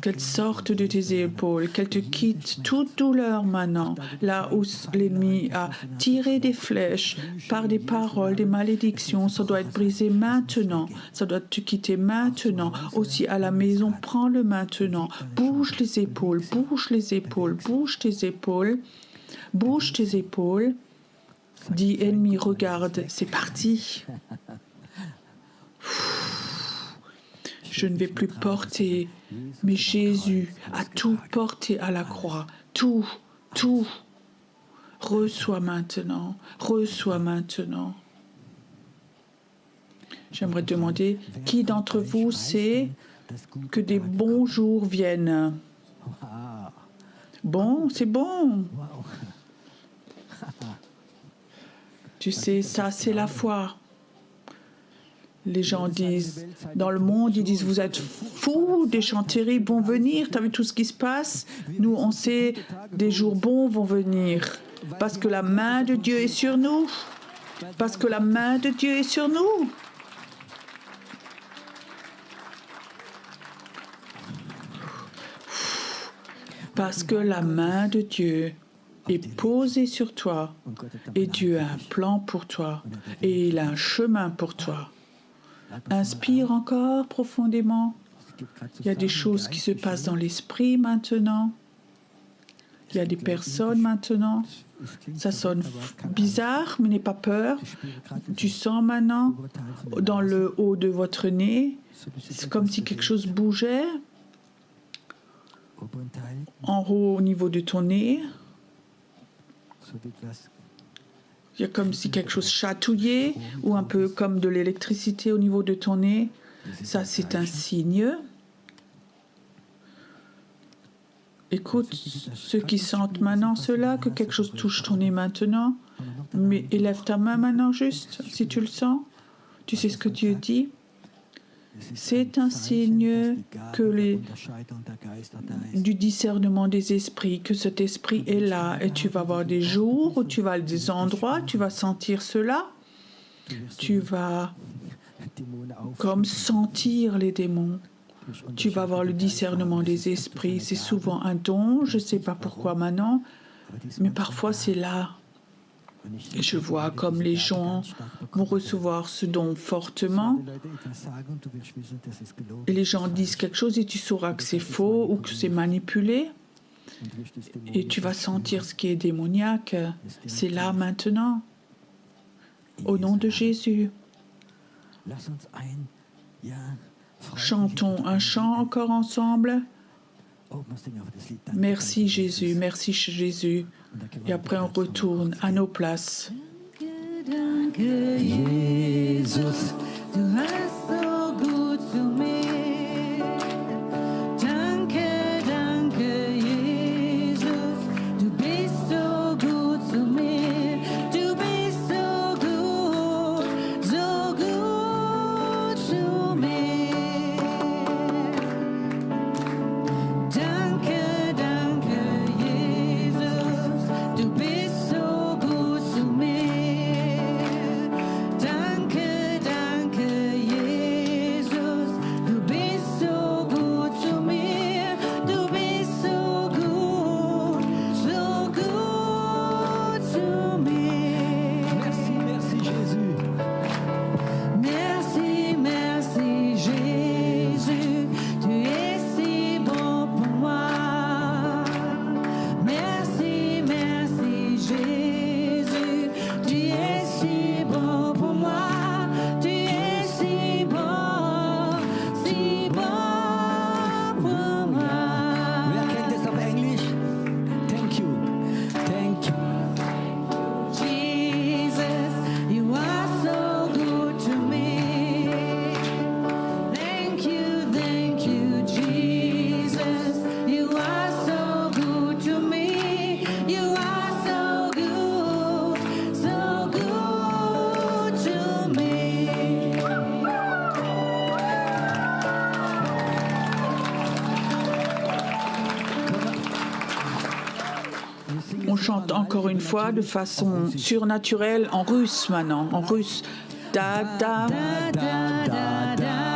qu'elles sortent de tes épaules, qu'elles te quittent toute douleur maintenant, là où l'ennemi a tiré des flèches par des paroles, des malédictions, ça doit être brisé maintenant, ça doit te quitter maintenant. Aussi à la maison, prends-le maintenant, bouge les épaules, bouge les épaules, bouge tes épaules, bouge tes épaules. Dis ennemi, regarde, c'est parti. Je ne vais plus porter, mais Jésus a tout porté à la croix. Tout, tout. Reçois maintenant, reçois maintenant. J'aimerais demander, qui d'entre vous sait que des bons jours viennent? Bon, c'est bon. Tu sais, ça c'est la foi. Les gens disent, dans le monde, ils disent, vous êtes fous, des chants terribles vont venir, tu as vu tout ce qui se passe? Nous, on sait, des jours bons vont venir, parce que la main de Dieu est sur nous, parce que la main de Dieu est sur nous. Parce que la main de Dieu est posée sur toi, et Dieu a un plan pour toi, et il a un chemin pour toi. Inspire encore profondément. Il y a des choses qui se passent dans l'esprit maintenant. Il y a des personnes maintenant. Ça sonne bizarre, mais n'aie pas peur. Tu sens maintenant dans le haut de votre nez, c'est comme si quelque chose bougeait. En haut au niveau de ton nez. Il y a comme si quelque chose chatouillait ou un peu comme de l'électricité au niveau de ton nez. Ça, c'est un signe. Écoute ceux qui sentent maintenant cela, que quelque chose touche ton nez maintenant. Mais élève ta main maintenant juste, si tu le sens. Tu sais ce que Dieu dit. C'est un signe que du discernement des esprits, que cet esprit est là et tu vas avoir des jours où tu vas à des endroits, tu vas sentir cela, tu vas comme sentir les démons, tu vas avoir le discernement des esprits, c'est souvent un don, je ne sais pas pourquoi maintenant, mais parfois c'est là. Et je vois comme les gens vont recevoir ce don fortement. Et les gens disent quelque chose et tu sauras que c'est faux ou que c'est manipulé. Et tu vas sentir ce qui est démoniaque. C'est là maintenant. Au nom de Jésus. Chantons un chant encore ensemble. Merci Jésus, merci Jésus. Et après on retourne à nos places. Danke, Jesus, du hast so gut zu mir. Danke, danke, Jesus, du bist so gut zu mir. Du bist so gut zu mir. Danke, danke, Jesus, du bist so gut zu mir. Danke, danke, Jesus, du bist so gut zu mir. Du bist so gut zu mir. Merci, merci Jésus. Merci, merci Jésus, tu es si bon pour moi. Merci, merci Jésus, tu es si bon pour moi. Tu es si bon pour moi. Wer kennt das auf Englisch? Thank you. Thank you. Jesus, you are so good to me. Thank you, Jesus. You are so good to me. You are so good to me. On chante encore une fois de façon surnaturelle en russe maintenant, en russe. Da da Da da da da.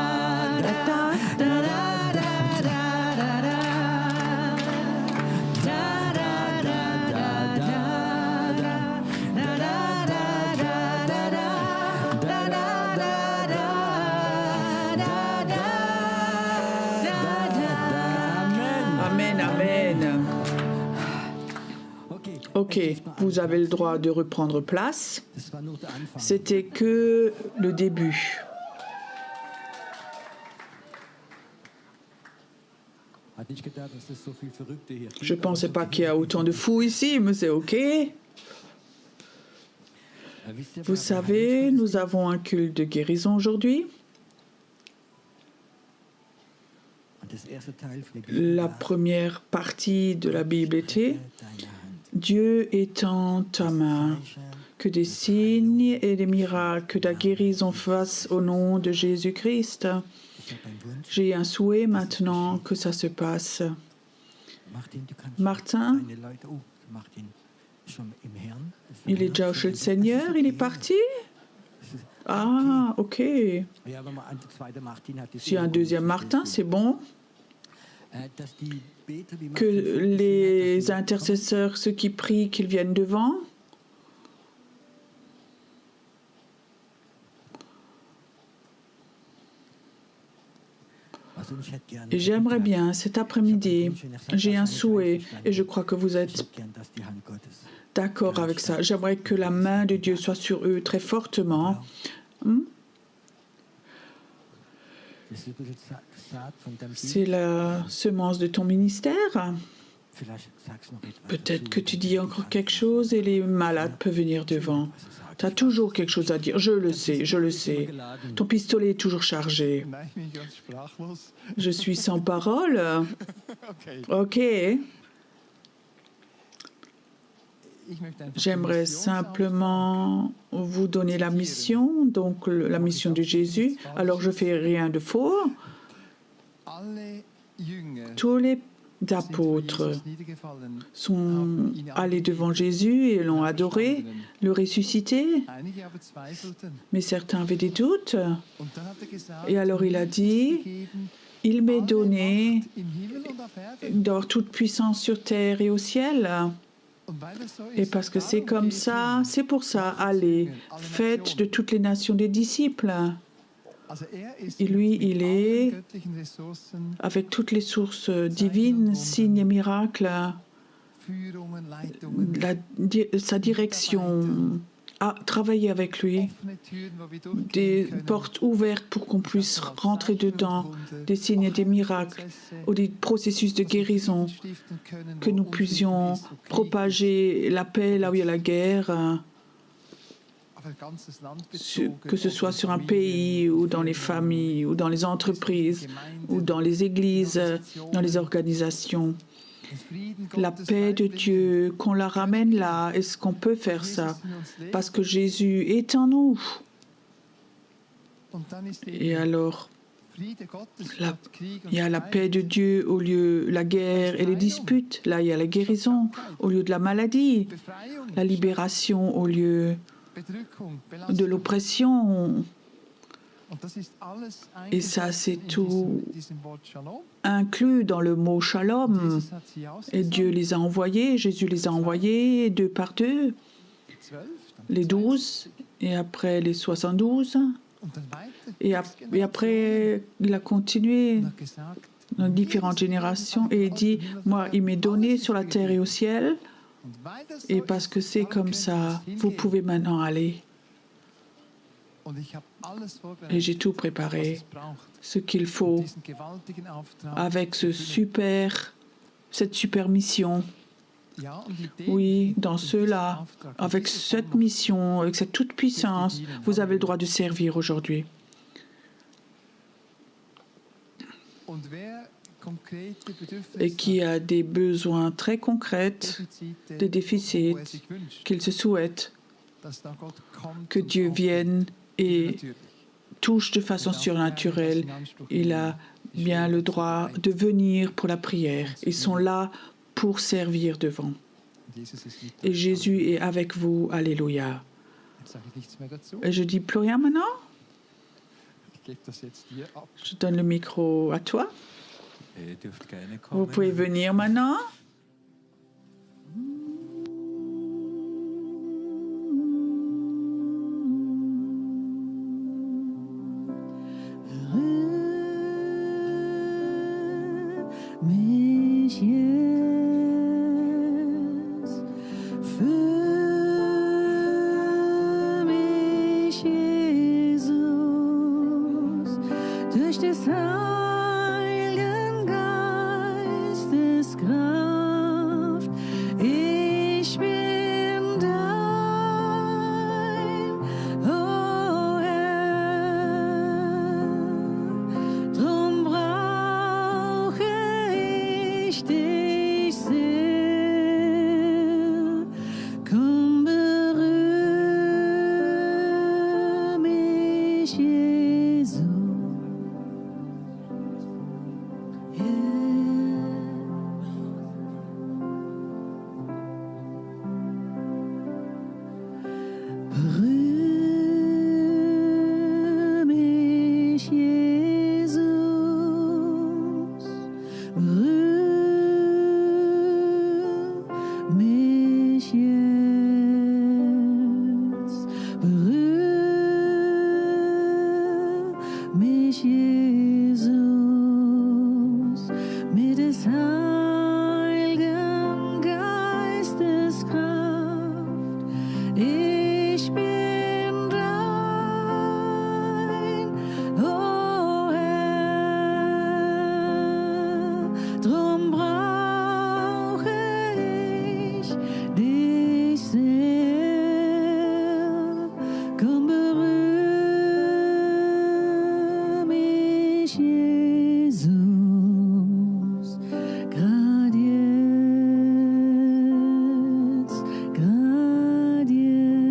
Ok, vous avez le droit de reprendre place. Das war nur der Anfang. C'était que le début. Hatte ich gedacht, dass es so viel Verrückte hier gibt. Je ne aber pensais so pas viel- qu'il y a autant de fous ici, mais c'est ok. Wisst ihr, Vous bei savez, nous avons un culte de guérison aujourd'hui. Und das erste Teil von der La Bibel première partie de la Bible était deine Hand. Dieu étend ta main, que des signes et des miracles, que ta guérison fasse au nom de Jésus-Christ. Ich habe einen Wunsch. J'ai un souhait maintenant que ça se passe. Martin, du kannst Martin, deine Leute. Oh, Martin, schon im Herrn. il est déjà chez le Seigneur, il est parti? Ah, ok. Ja, aber mal ein zweiter Martin hat das Si un deuxième Martin, c'est bon. dass die Beter, die Que les intercesseurs, ceux qui prient, qu'ils viennent devant. Also ich hätte gerne- Et j'aimerais bien, cet après-midi, j'ai un souhait, et je crois que vous Ich êtes hätte gern, dass die Hand Gottes. d'accord avec ça. J'aimerais que la main de Dieu soit sur eux très fortement. Das ist ein bisschen Saat von deinem C'est la semence de ton ministère. Vielleicht sagst du noch etwas Peut-être dazu. que tu dis encore quelque chose et les malades peuvent venir devant. Tu as toujours quelque chose à dire. Je le sais, je le sais. Ton pistolet est toujours chargé. Nein, bin ich ganz sprachlos. Je suis sans parole. Okay. Ok. Ich möchte einfach die J'aimerais Missionsauftrag simplement vous donner la mission, donc la mission de Jésus. Alors je fais rien de faux. Alle Jünger Tous les sind vor apôtres Jesus niedergefallen, sont haben ihn allés devant angebetet. Jésus et l'ont adoré, le ressuscité. Einige aber zweifelten. Mais certains avaient des doutes. Und dann hat gesagt, Et alors il a mir ist dit, gegeben il m'est alle donné Macht im Himmel und auf Erden. dans toute puissance sur terre et au ciel. Und weil das so Et ist, parce que c'est darum comme geht ça, hin. c'est pour ça, allez, faites de toutes les nations des disciples, Also ist Et lui, mit il allen est göttlichen Ressourcen, avec toutes les sources divines, signes et miracles, Führungen, Leitungen, sa direction, à travailler avec lui, offene Türen, wo wir durchgehen des können. portes ouvertes pour qu'on puisse rentrer dedans, des signes et des miracles, ou des processus de guérison, que nous puissions propager la paix là où il y a la guerre, que ce soit sur un pays ou dans les familles ou dans les entreprises ou dans les églises, dans les organisations. La paix de Dieu, qu'on la ramène là, est-ce qu'on peut faire ça? Parce que Jésus est en nous. Et alors, il y a la paix de Dieu au lieu de la guerre et les disputes. Là, il y a la guérison au lieu de la maladie, la libération au lieu de l'oppression. Et ça, c'est tout inclus dans le mot shalom. Et Dieu les a envoyés, Jésus les a envoyés deux par deux, les 12, et après les 72. Et après, il a continué dans différentes générations et il dit, moi, il m'est donné sur la terre et au ciel. Et parce que c'est comme ça, vous pouvez maintenant aller. Et j'ai tout préparé, ce qu'il faut, avec cette super mission. Oui, dans cela, avec cette mission, avec cette toute puissance, vous avez le droit de servir aujourd'hui. Et qui a des besoins très concrets, des déficits, qu'il se souhaite que Dieu vienne et touche de façon surnaturelle. Il a bien le droit de venir pour la prière. Ils sont là pour servir devant. Et Jésus est avec vous. Alléluia. Et je dis plus rien maintenant. Je donne le micro à toi. Vous pouvez venir maintenant. Mich jetzt durch des Heiligen Geistes Kraft. Ich bin dein, oh Herr, drum brauche ich dich sehr. Komm, berühr mich, Jesu. Berühr mich, Jesus. Berühr mich jetzt. Berühr mich, Jesus, mit des Heiligen Geistes Kraft. Ich bin dein, oh Herr, drum brauche ich dich sehr. Komm, berühr mich, Jesus, grad jetzt, grad jetzt.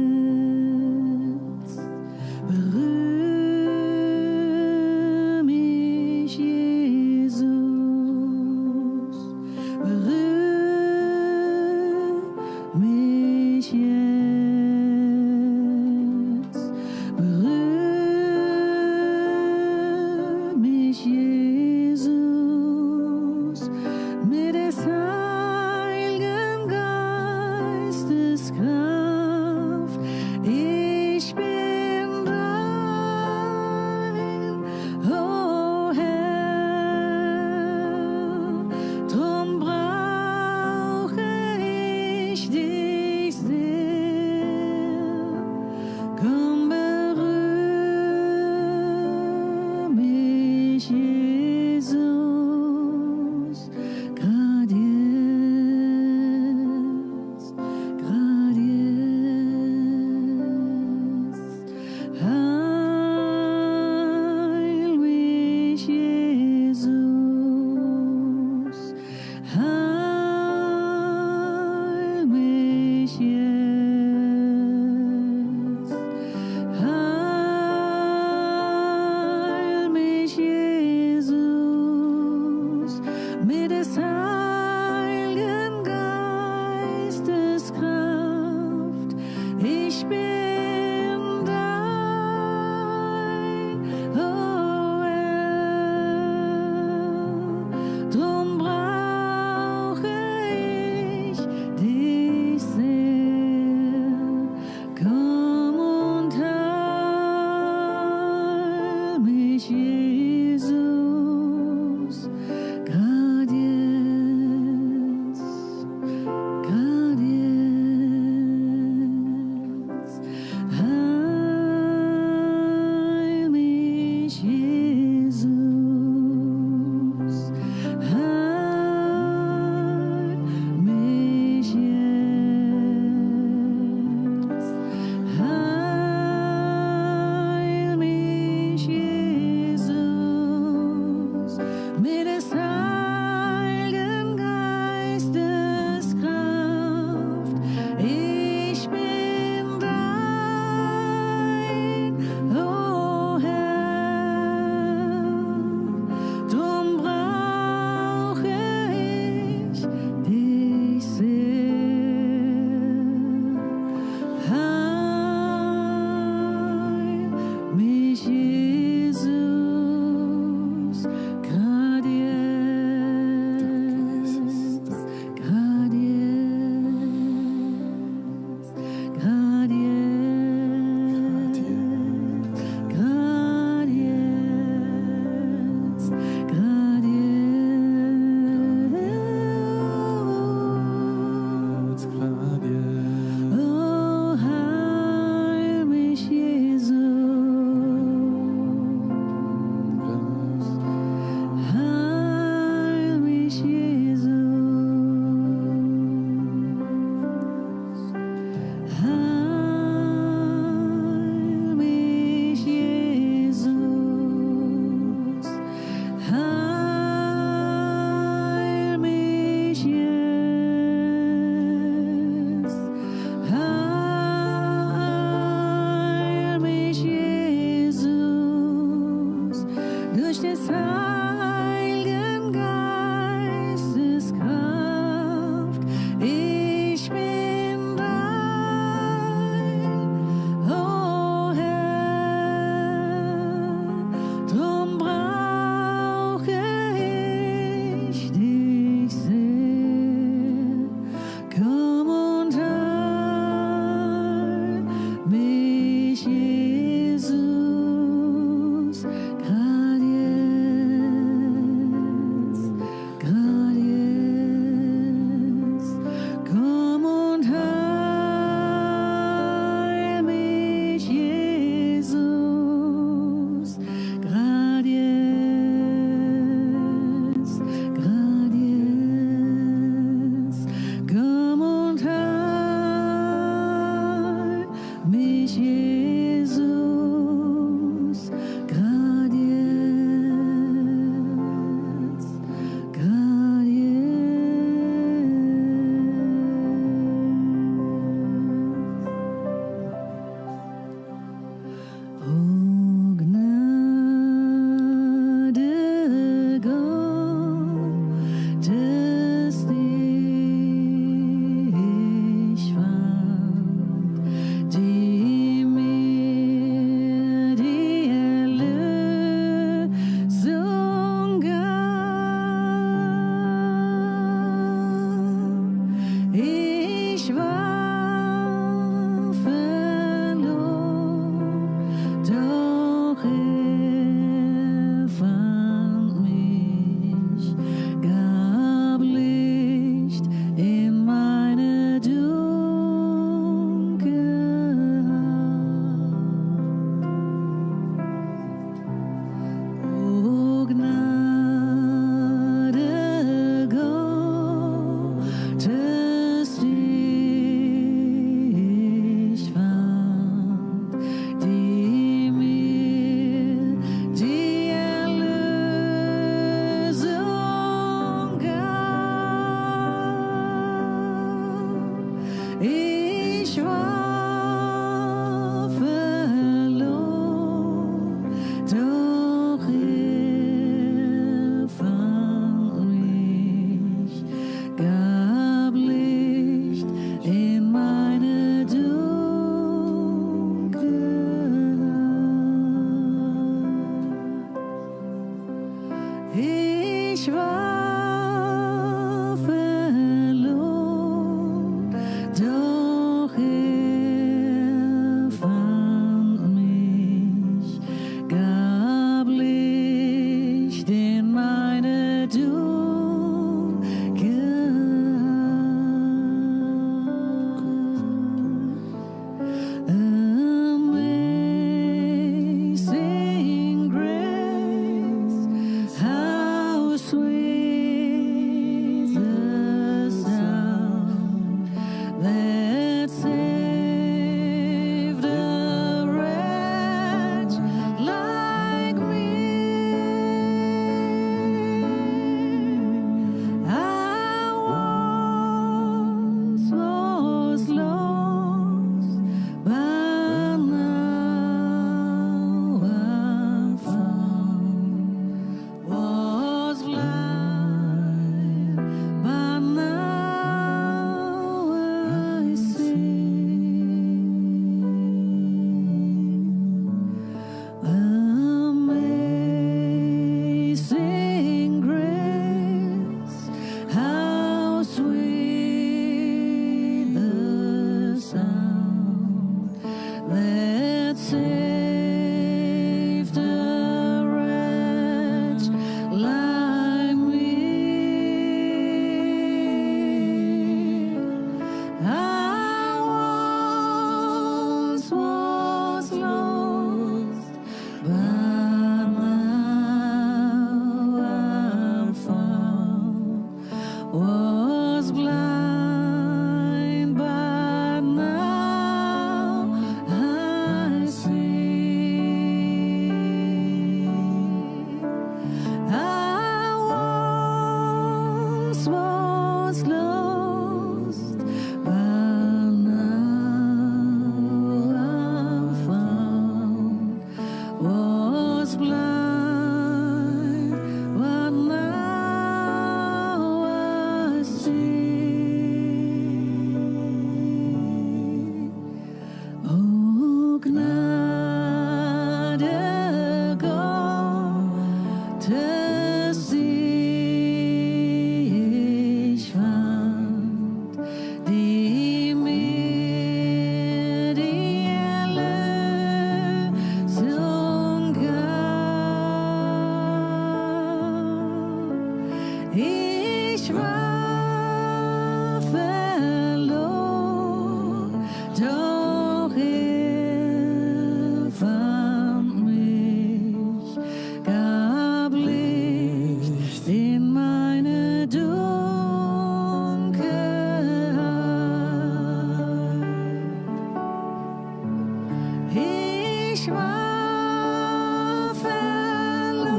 Ich war verloren,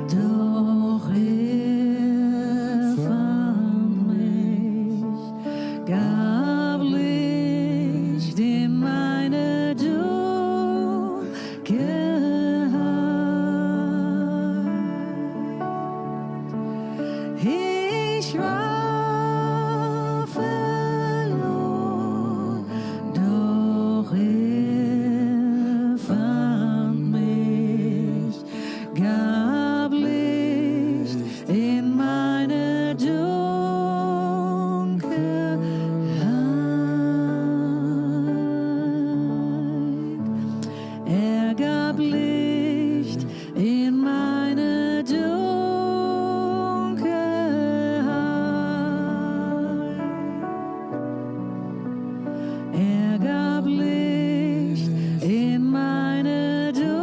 doch fand mich, gab Licht in meine Dunkelheit. Ich war verloren, doch fand mich, gab Licht in meine Dunkelheit. Er gab Licht in meine Dunkelheit. Er gab Licht in meine Dunkelheit.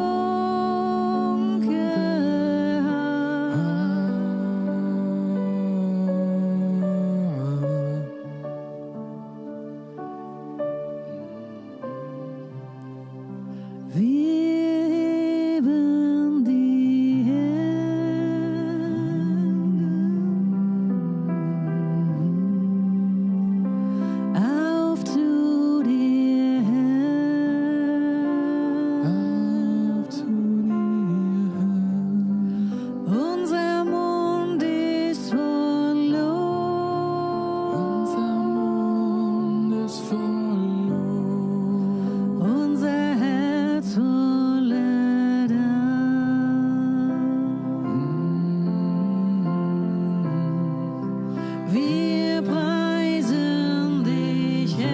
Wir heben die Hände auf zu dir, Herr. Unser Mund ist voll Lob. Unser Herz voller Dank. Wir preisen dich, Herr.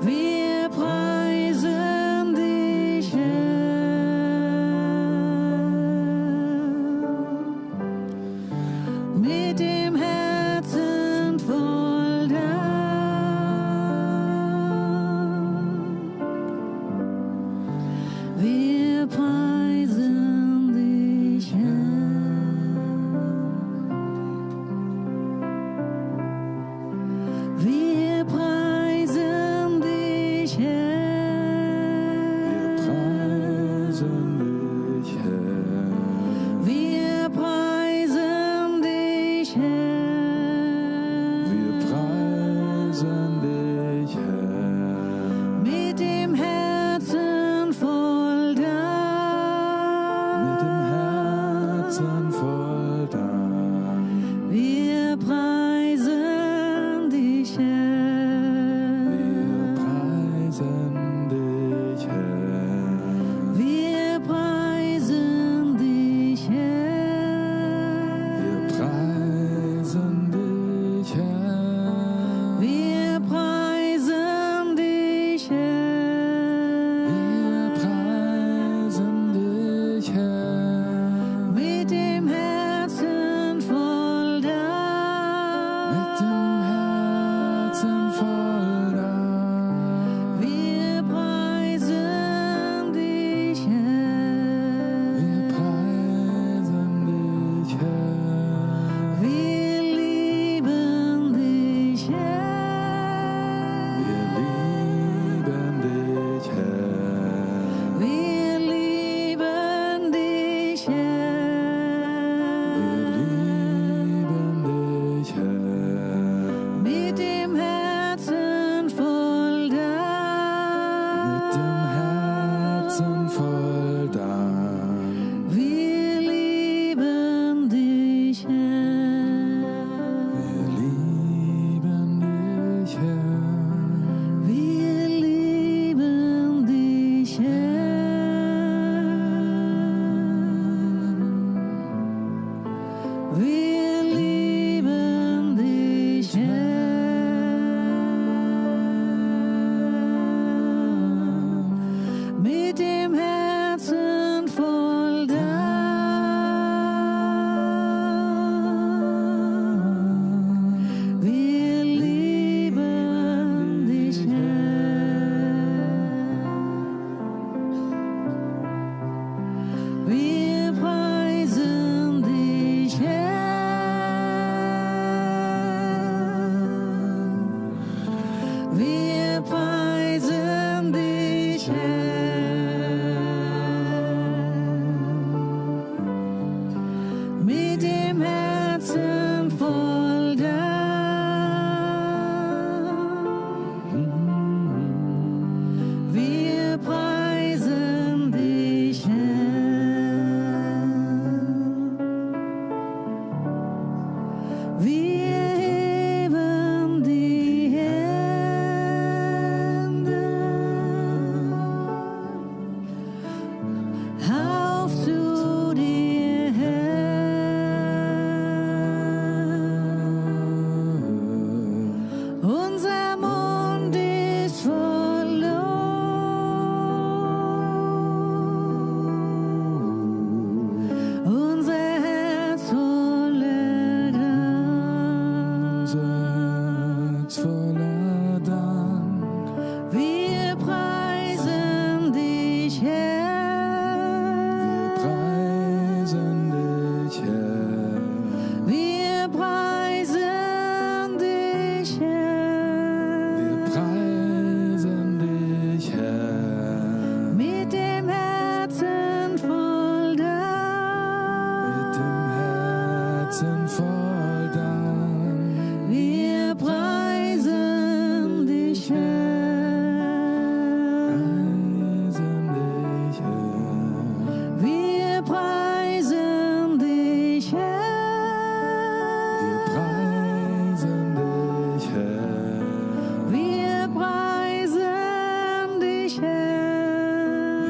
Wir preisen dich, Herr. Mit dem Herzen voll Dank. Wir preisen dich, Herr. Wir preisen dich, Herr. Wir preisen dich, Herr. Mit dem Herzen voll Dank. Wir preisen dich, Herr. Wir preisen dich, Herr. Wir preisen dich, Herr. Mit dem Herzen voll Dank. Wir preisen dich, Herr, mit dem Herzen voll Dank. Wir preisen dich, Herr. Wir heben die Hände auf zu dir, Herr. Unser Mund ist voll Lob, unser Herz voller Dank. Herz voller Dank. Wir preisen dich, Herr. Preisen dich, Herr. Wir preisen dich, Herr. Preisen dich, Herr. Mit dem Herzen voll Mit dem Dank. Herzen voll Dank. Wir preisen dich, Herr. Preisen dich, Herr. Wir preisen dich, Herr. Preisen dich, Herr. Wir preisen dich, Herr.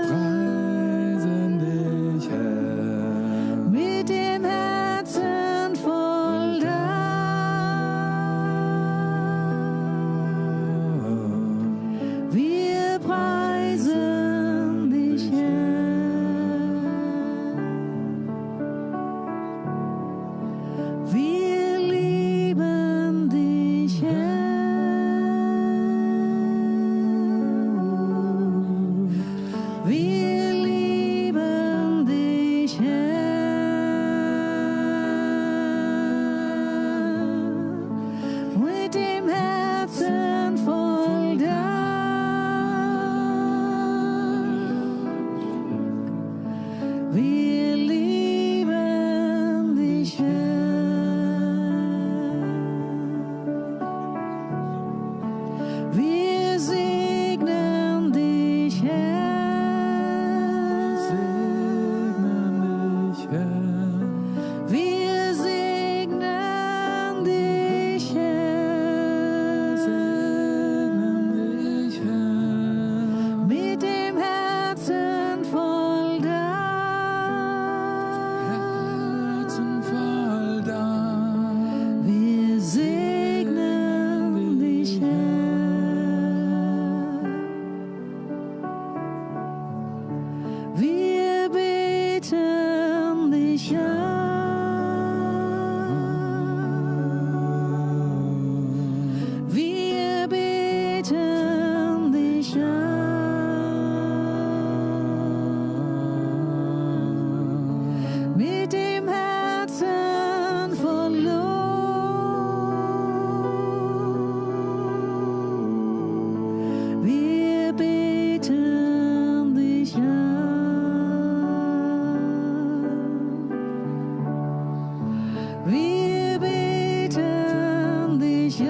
Preisen dich, Herr. Mit dem Herzen voll Dank. Wir preisen dich, Herr. Wir lieben dich, Herr. Wir lieben dich, Herr. Mit dem Herzen voll Dank. Wir lieben dich, Herr. Wir segnen dich, Herr. Segnen dich, Herr. Wir segnen dich, Herr. Segnen dich, Herr. Mit dem Herzen voll Herzen Dank. voll Dank. Wir segnen dich, Herr. Wir beten dich an. Wir beten dich an. Mit dem Herzen voll Lob. Wir beten dich an. Wir beten dich an.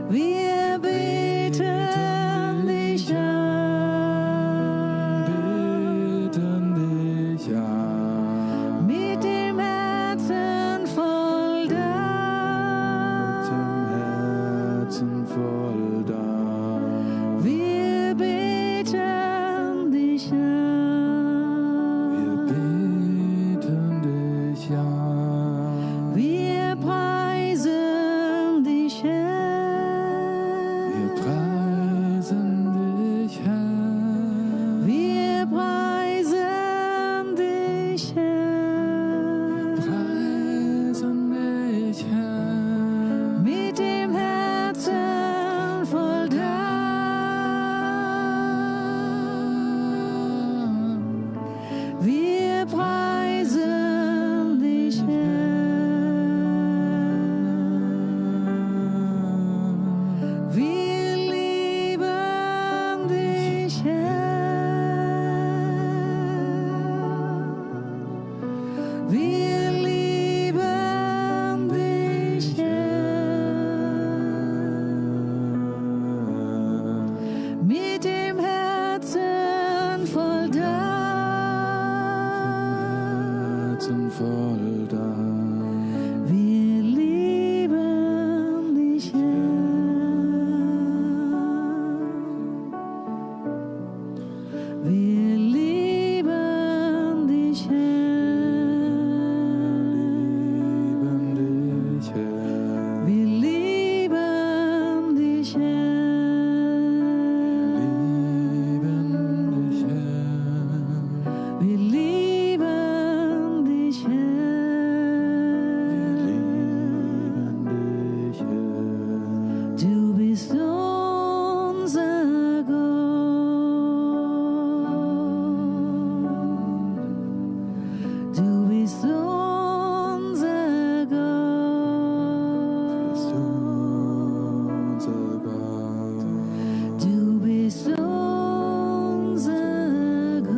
Wir beten dich an. Beten dich an. Mit dem Herzen voll Dank. Herzen voll Dank. Wir beten dich Wir an. beten dich an. Wir preisen dich, Wir Herr. preisen dich, Herr. Wir preisen dich, Herr. Preisen dich, Herr. Mit dem Herzen voll Dank. Wir preisen dich, Herr. Herzen voll Dank. Wir lieben dich, Herr. Wir lieben dich, Herr. Lieben dich, Herr. Wir lieben dich, Herr. Lieben dich, Herr. Wir lieben dich, Herr. Lieben dich, Herr. Du bist unser Gott. Du bist unser Gott. Bist unser Gott. Du bist unser Gott.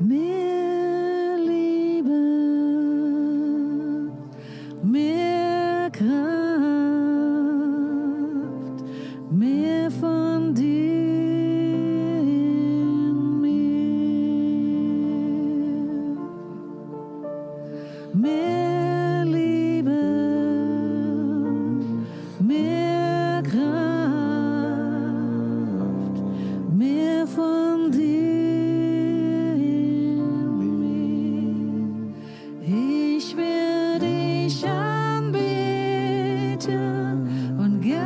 Mehr Liebe, mehr Kraft, mehr von dir in mir. Mehr Liebe, mehr Kraft, mehr von dir in mir. Ich werde dich anbeten von ganzem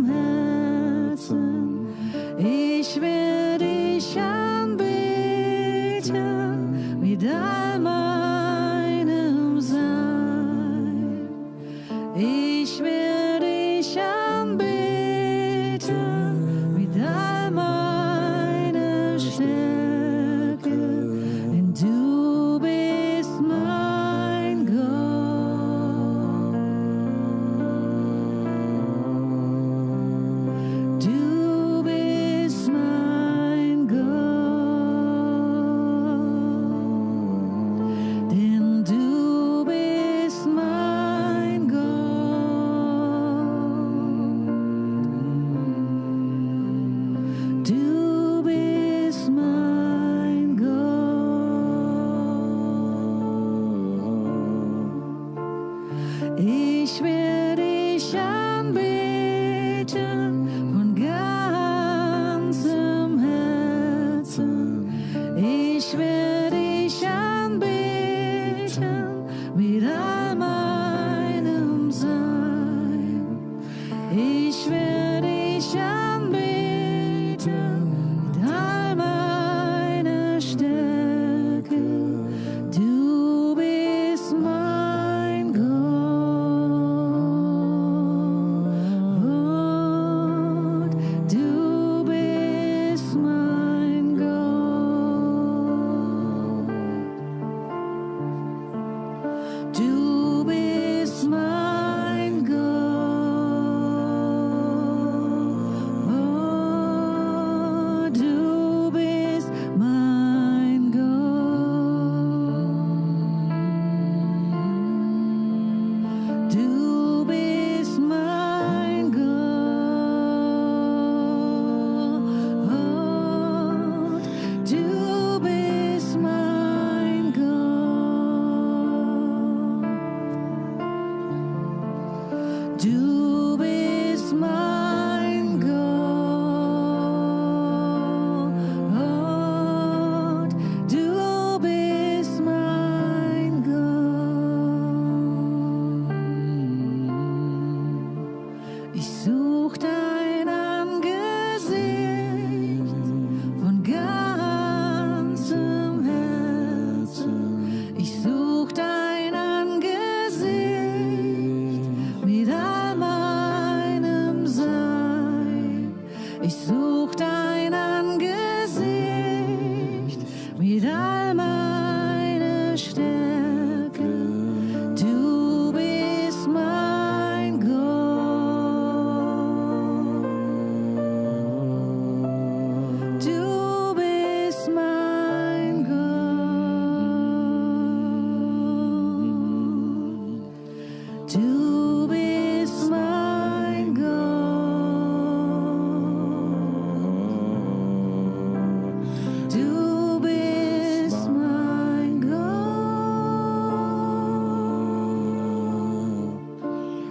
Herzen. Ich werde dich anbeten mit all meinem Sein. Ich werde dich anbeten mit all meiner Stärke, denn du bist mein Gott. Du bist mein Gott, denn du bist mein Gott. Du bist mein Gott. Ich werde dich anbeten von ganzem Herzen. Ich werde dich anbeten mit all meinem Sein. Ich werde dich anbeten mit all meiner Stärke. Du bist mein Gott. Du bist mein Gott. Du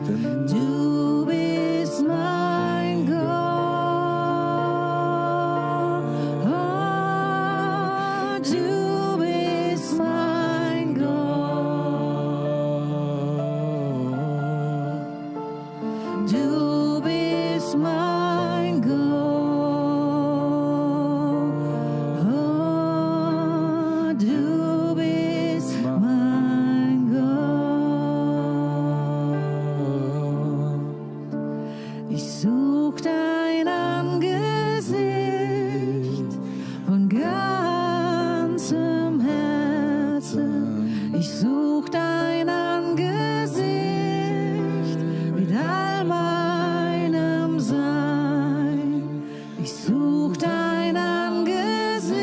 Du bist mein Gott. Du bist mein Gott. Du bist mein Gott. Du bist mein Gott. Ich such dein Angesicht von ganzem Herzen. Ich such dein Angesicht mit all meinem Sein. Ich such dein Angesicht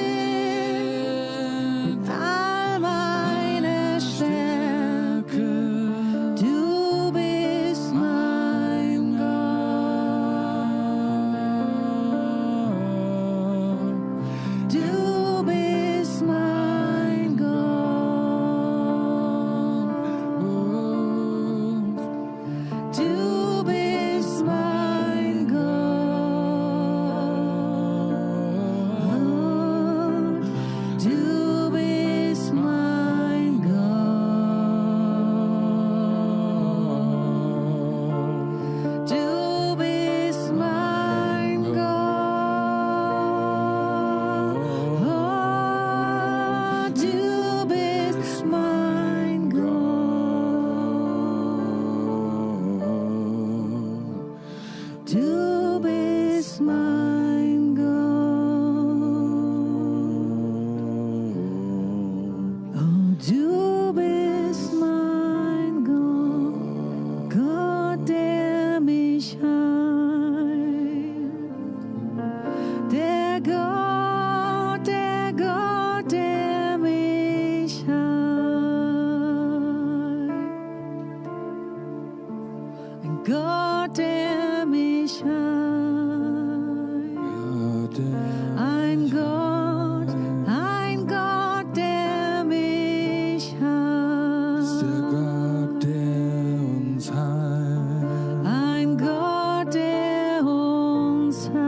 mit all meiner Stärke. Du bist mein Gott. Du bist mein Gott. Du bist mein Gott. Du bist mein Gott. Du bist mein Gott. Du bist mein Gott. Du bist mein Gott. Oh, du bist mein Gott, Gott, der mich heilt. Der Gott, der Gott, der mich heilt. Ein Gott, der mich heilt. Ein Gott, der mich heilt. Ein Gott, der uns heilt.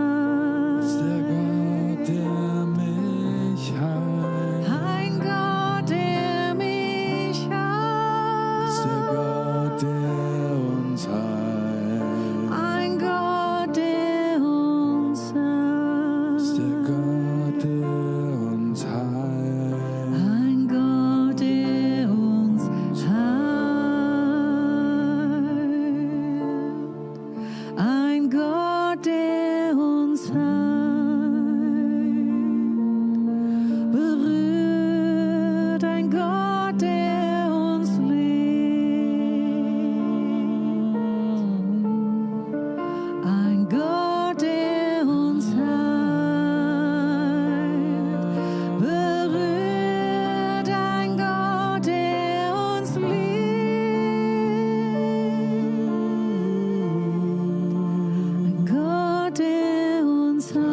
Ein Gott, der mich heilt. Ein Gott, der uns heilt. Ein Gott, der uns heilt. Ein Gott, der uns heilt. Berührt ein Gott, der uns liebt. Ein Gott, der uns heilt. Berührt ein Gott, der uns liebt. Ein Gott, der uns heilt.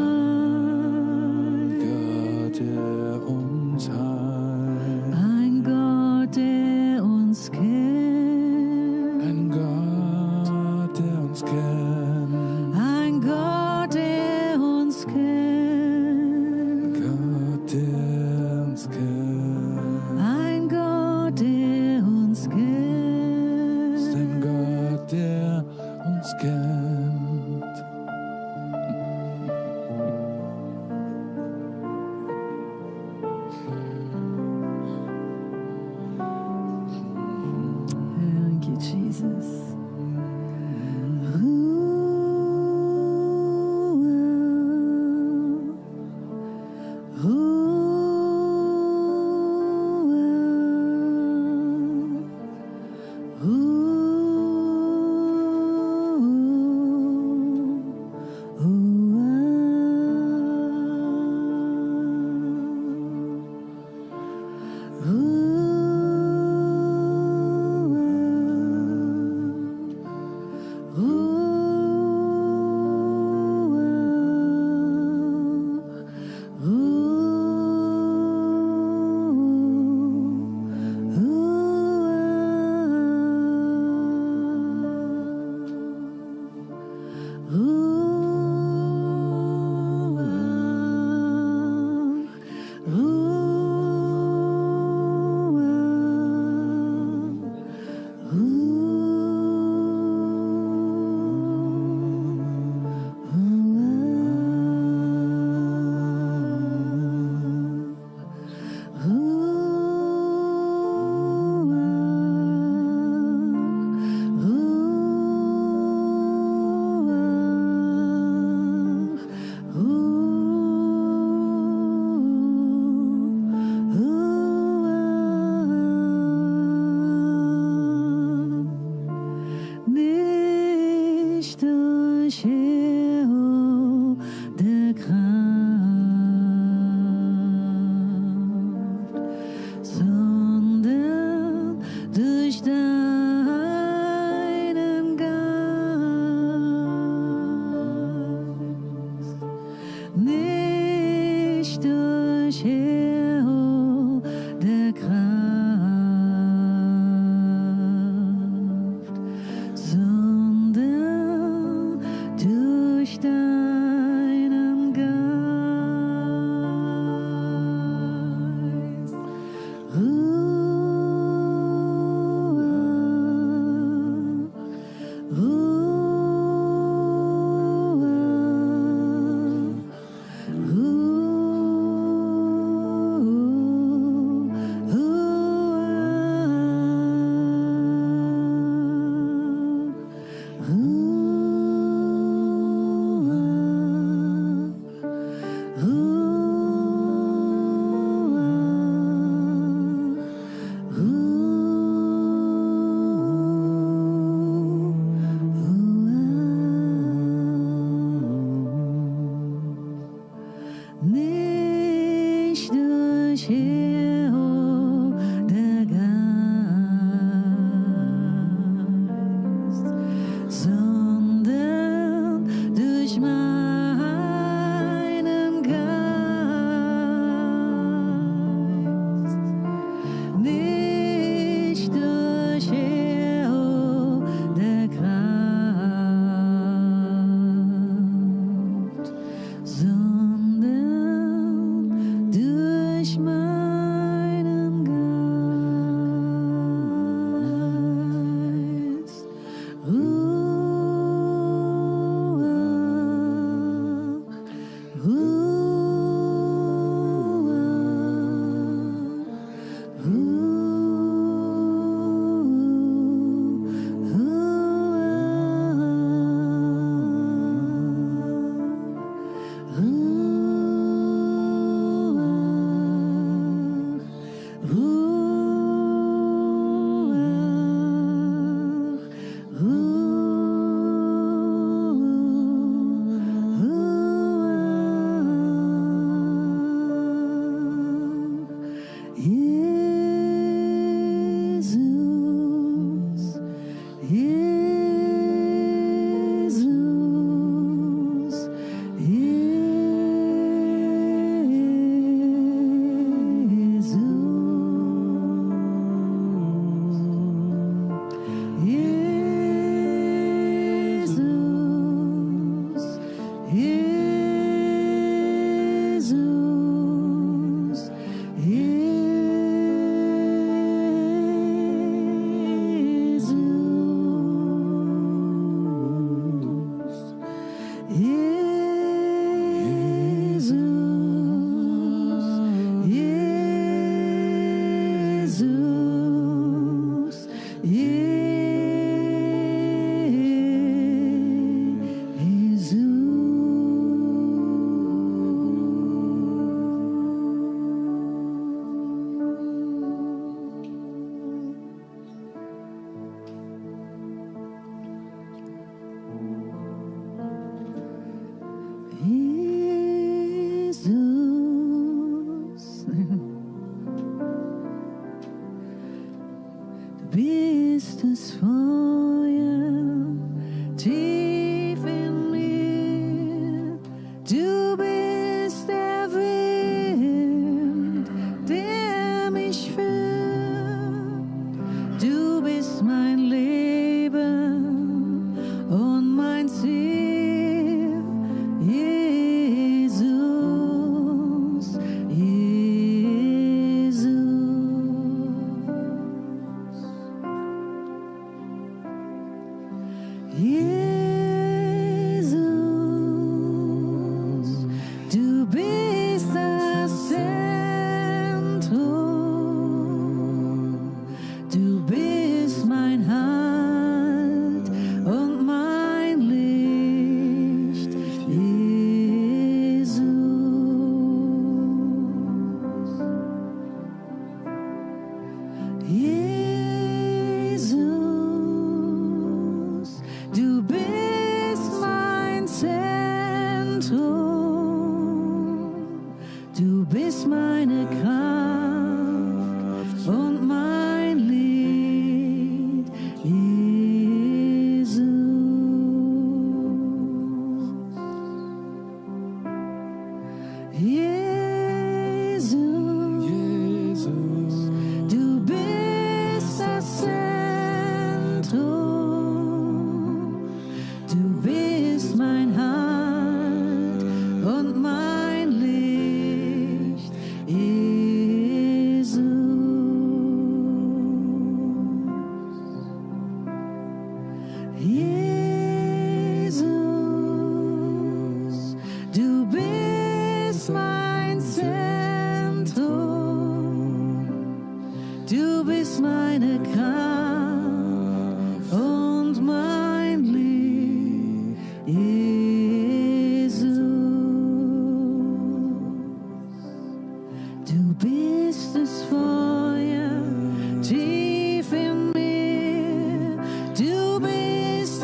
Ein Gott, der uns kennt. Ein Gott, der uns kennt. Ein Gott, der uns kennt. Gott, der uns kennt. Ein Gott, der uns kennt. Ist ein Gott, der uns kennt. Thank you, Jesus. Ooh, ooh, ooh. Jesus, du bist das Feuer tief in mir, du bist der Wind, der mich führt, du bist mein Leben und mein Ziel, Jesus, Jesus. Jesus, du bist das Zentrum, du bist mein Halt und mein Licht, Jesus. Jesus, du bist mein Zentrum, du bist meine Kraft und mein Lied, Jesus. Jesus, du bist das Zentrum, du bist mein Halt und mein Licht, Jesus. Jesus, du bist mein Zentrum, du bist meine Kraft und mein Lied, Jesus. Du bist das Feuer tief in mir, du bist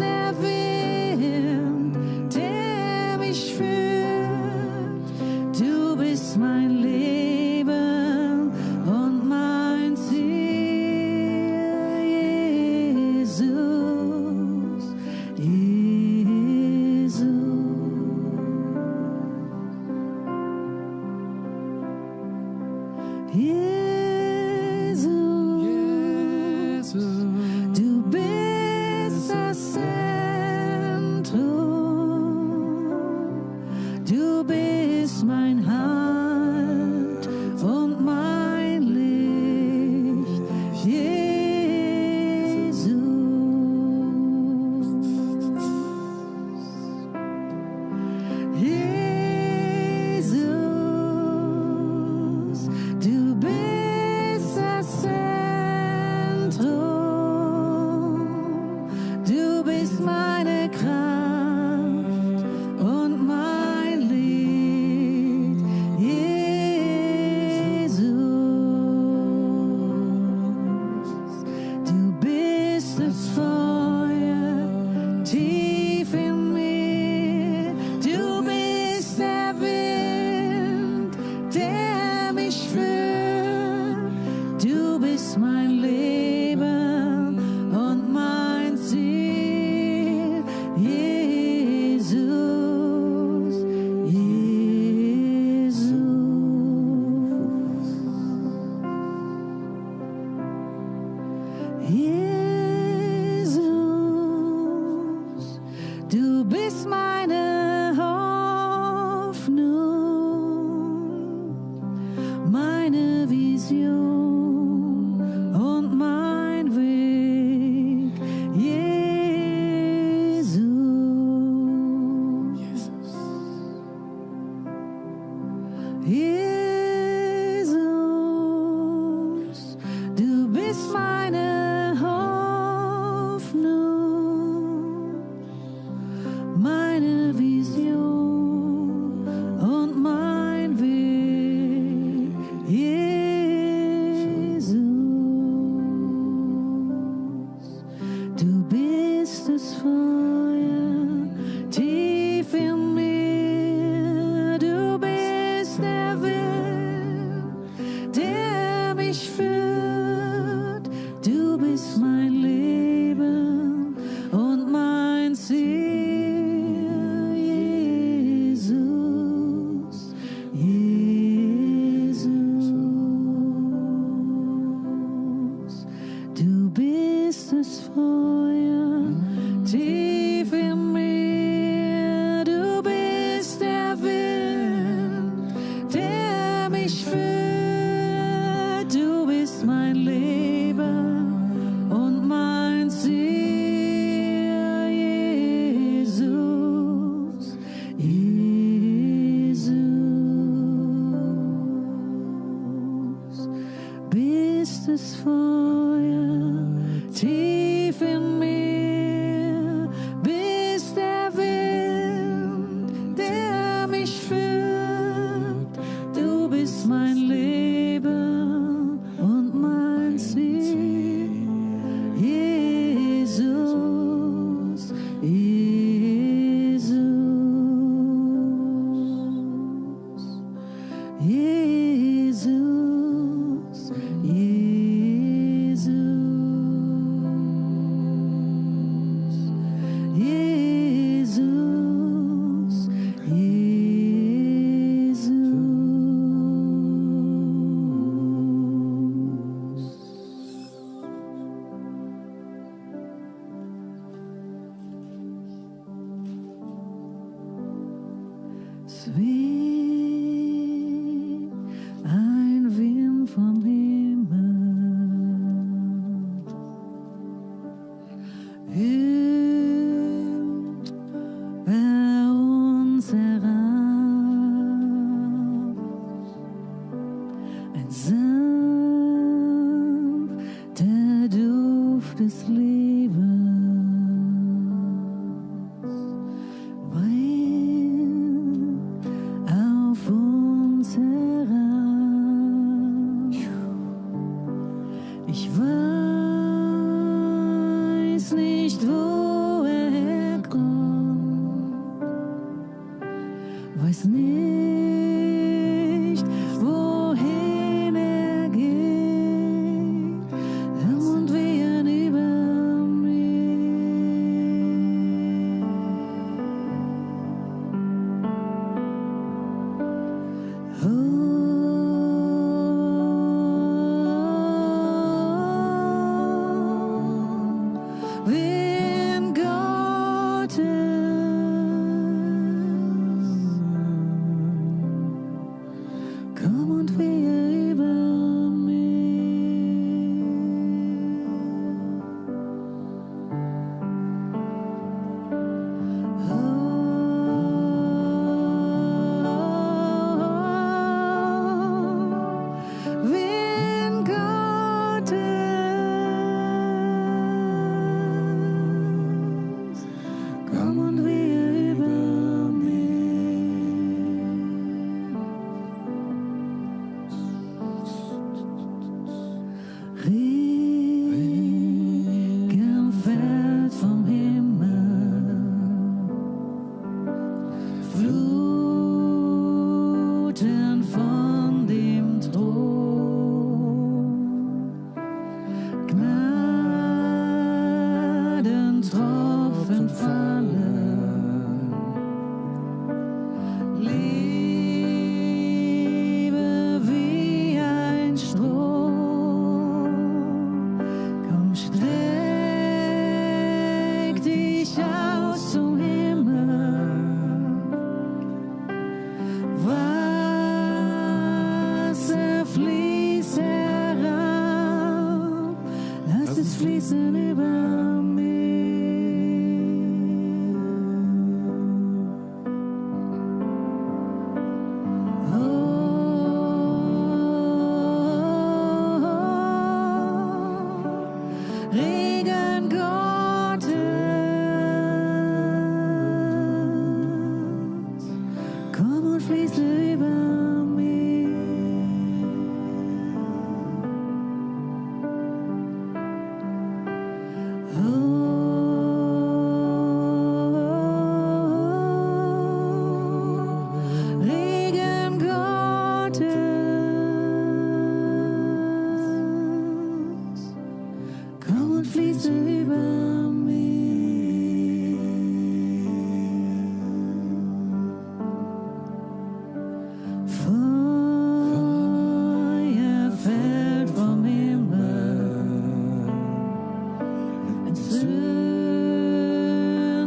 Feuer tief in mir. Du bist der Wind, der mich führt. Du bist mein Leben und mein Ziel, Jesus, Jesus. Du bist das Feuer tief in mir. Du bist der Wind, der mich führt. Du bist mein Leben und mein Ziel, Jesus, Jesus. Bist das Feuer tief in mir, bist der Wind, der mich führt. Du bist mein Leben und mein Ziel, Jesus, Jesus, Jesus, Jesus, Jesus, Jesus. Es weht ein Wind vom Himmel, hüllt bei uns herab. Ein sanfter Duft des Lebens weht auf uns herab. Ich weiß nicht, wo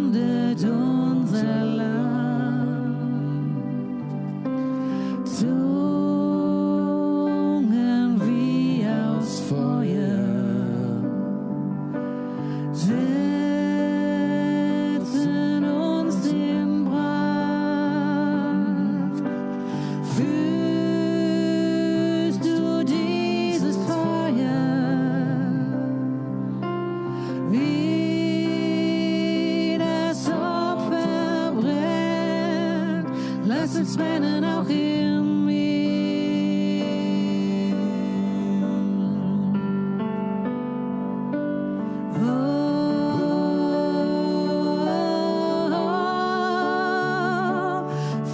entzündet unser Land. Zungen wie aus Feuer setzen uns in Brand. Fühlst du dieses Feuer, wie das Opfer brennt? Lass es brennen auch in mir.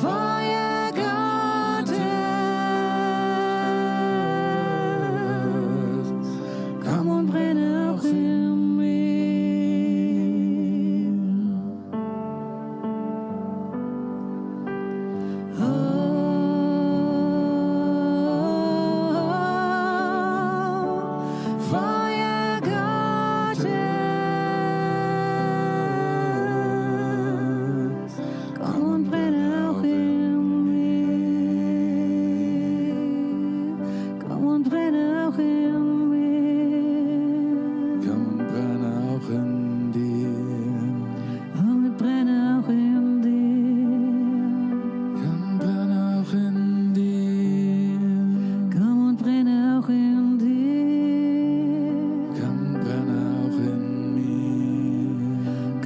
Feuer Gottes, komm und brenne auch in mir. Feuer Gottes, komm und brenne auch in mir. Komm und brenne auch in mir. Komm und brenne auch in dir. Komm und brenne auch in dir. Komm, brenne auch in dir. Komm und brenne auch in dir. Komm, brenne auch in mir.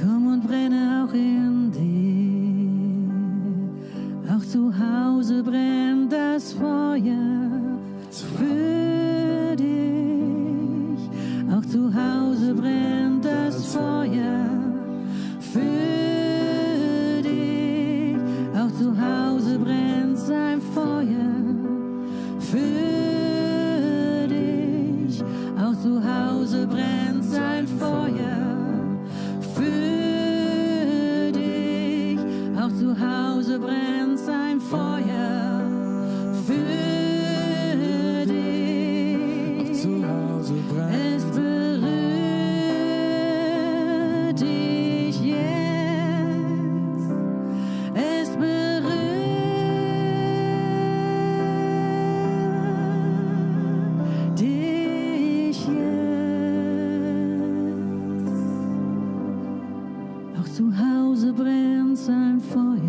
Komm und brenne auch in dir. Auch zu Hause brennt das Feuer für dich. Auch zu Hause brennt das Feuer für dich. Auch zu Hause brennt sein Feuer für dich. Auch zu Hause brennt sein Feuer für dich. Auch zu Hause brennt sein Feuer für dich. Zu Hause brennt. Es berührt dich jetzt. Es berührt dich jetzt. Auch zu Hause brennt sein Feuer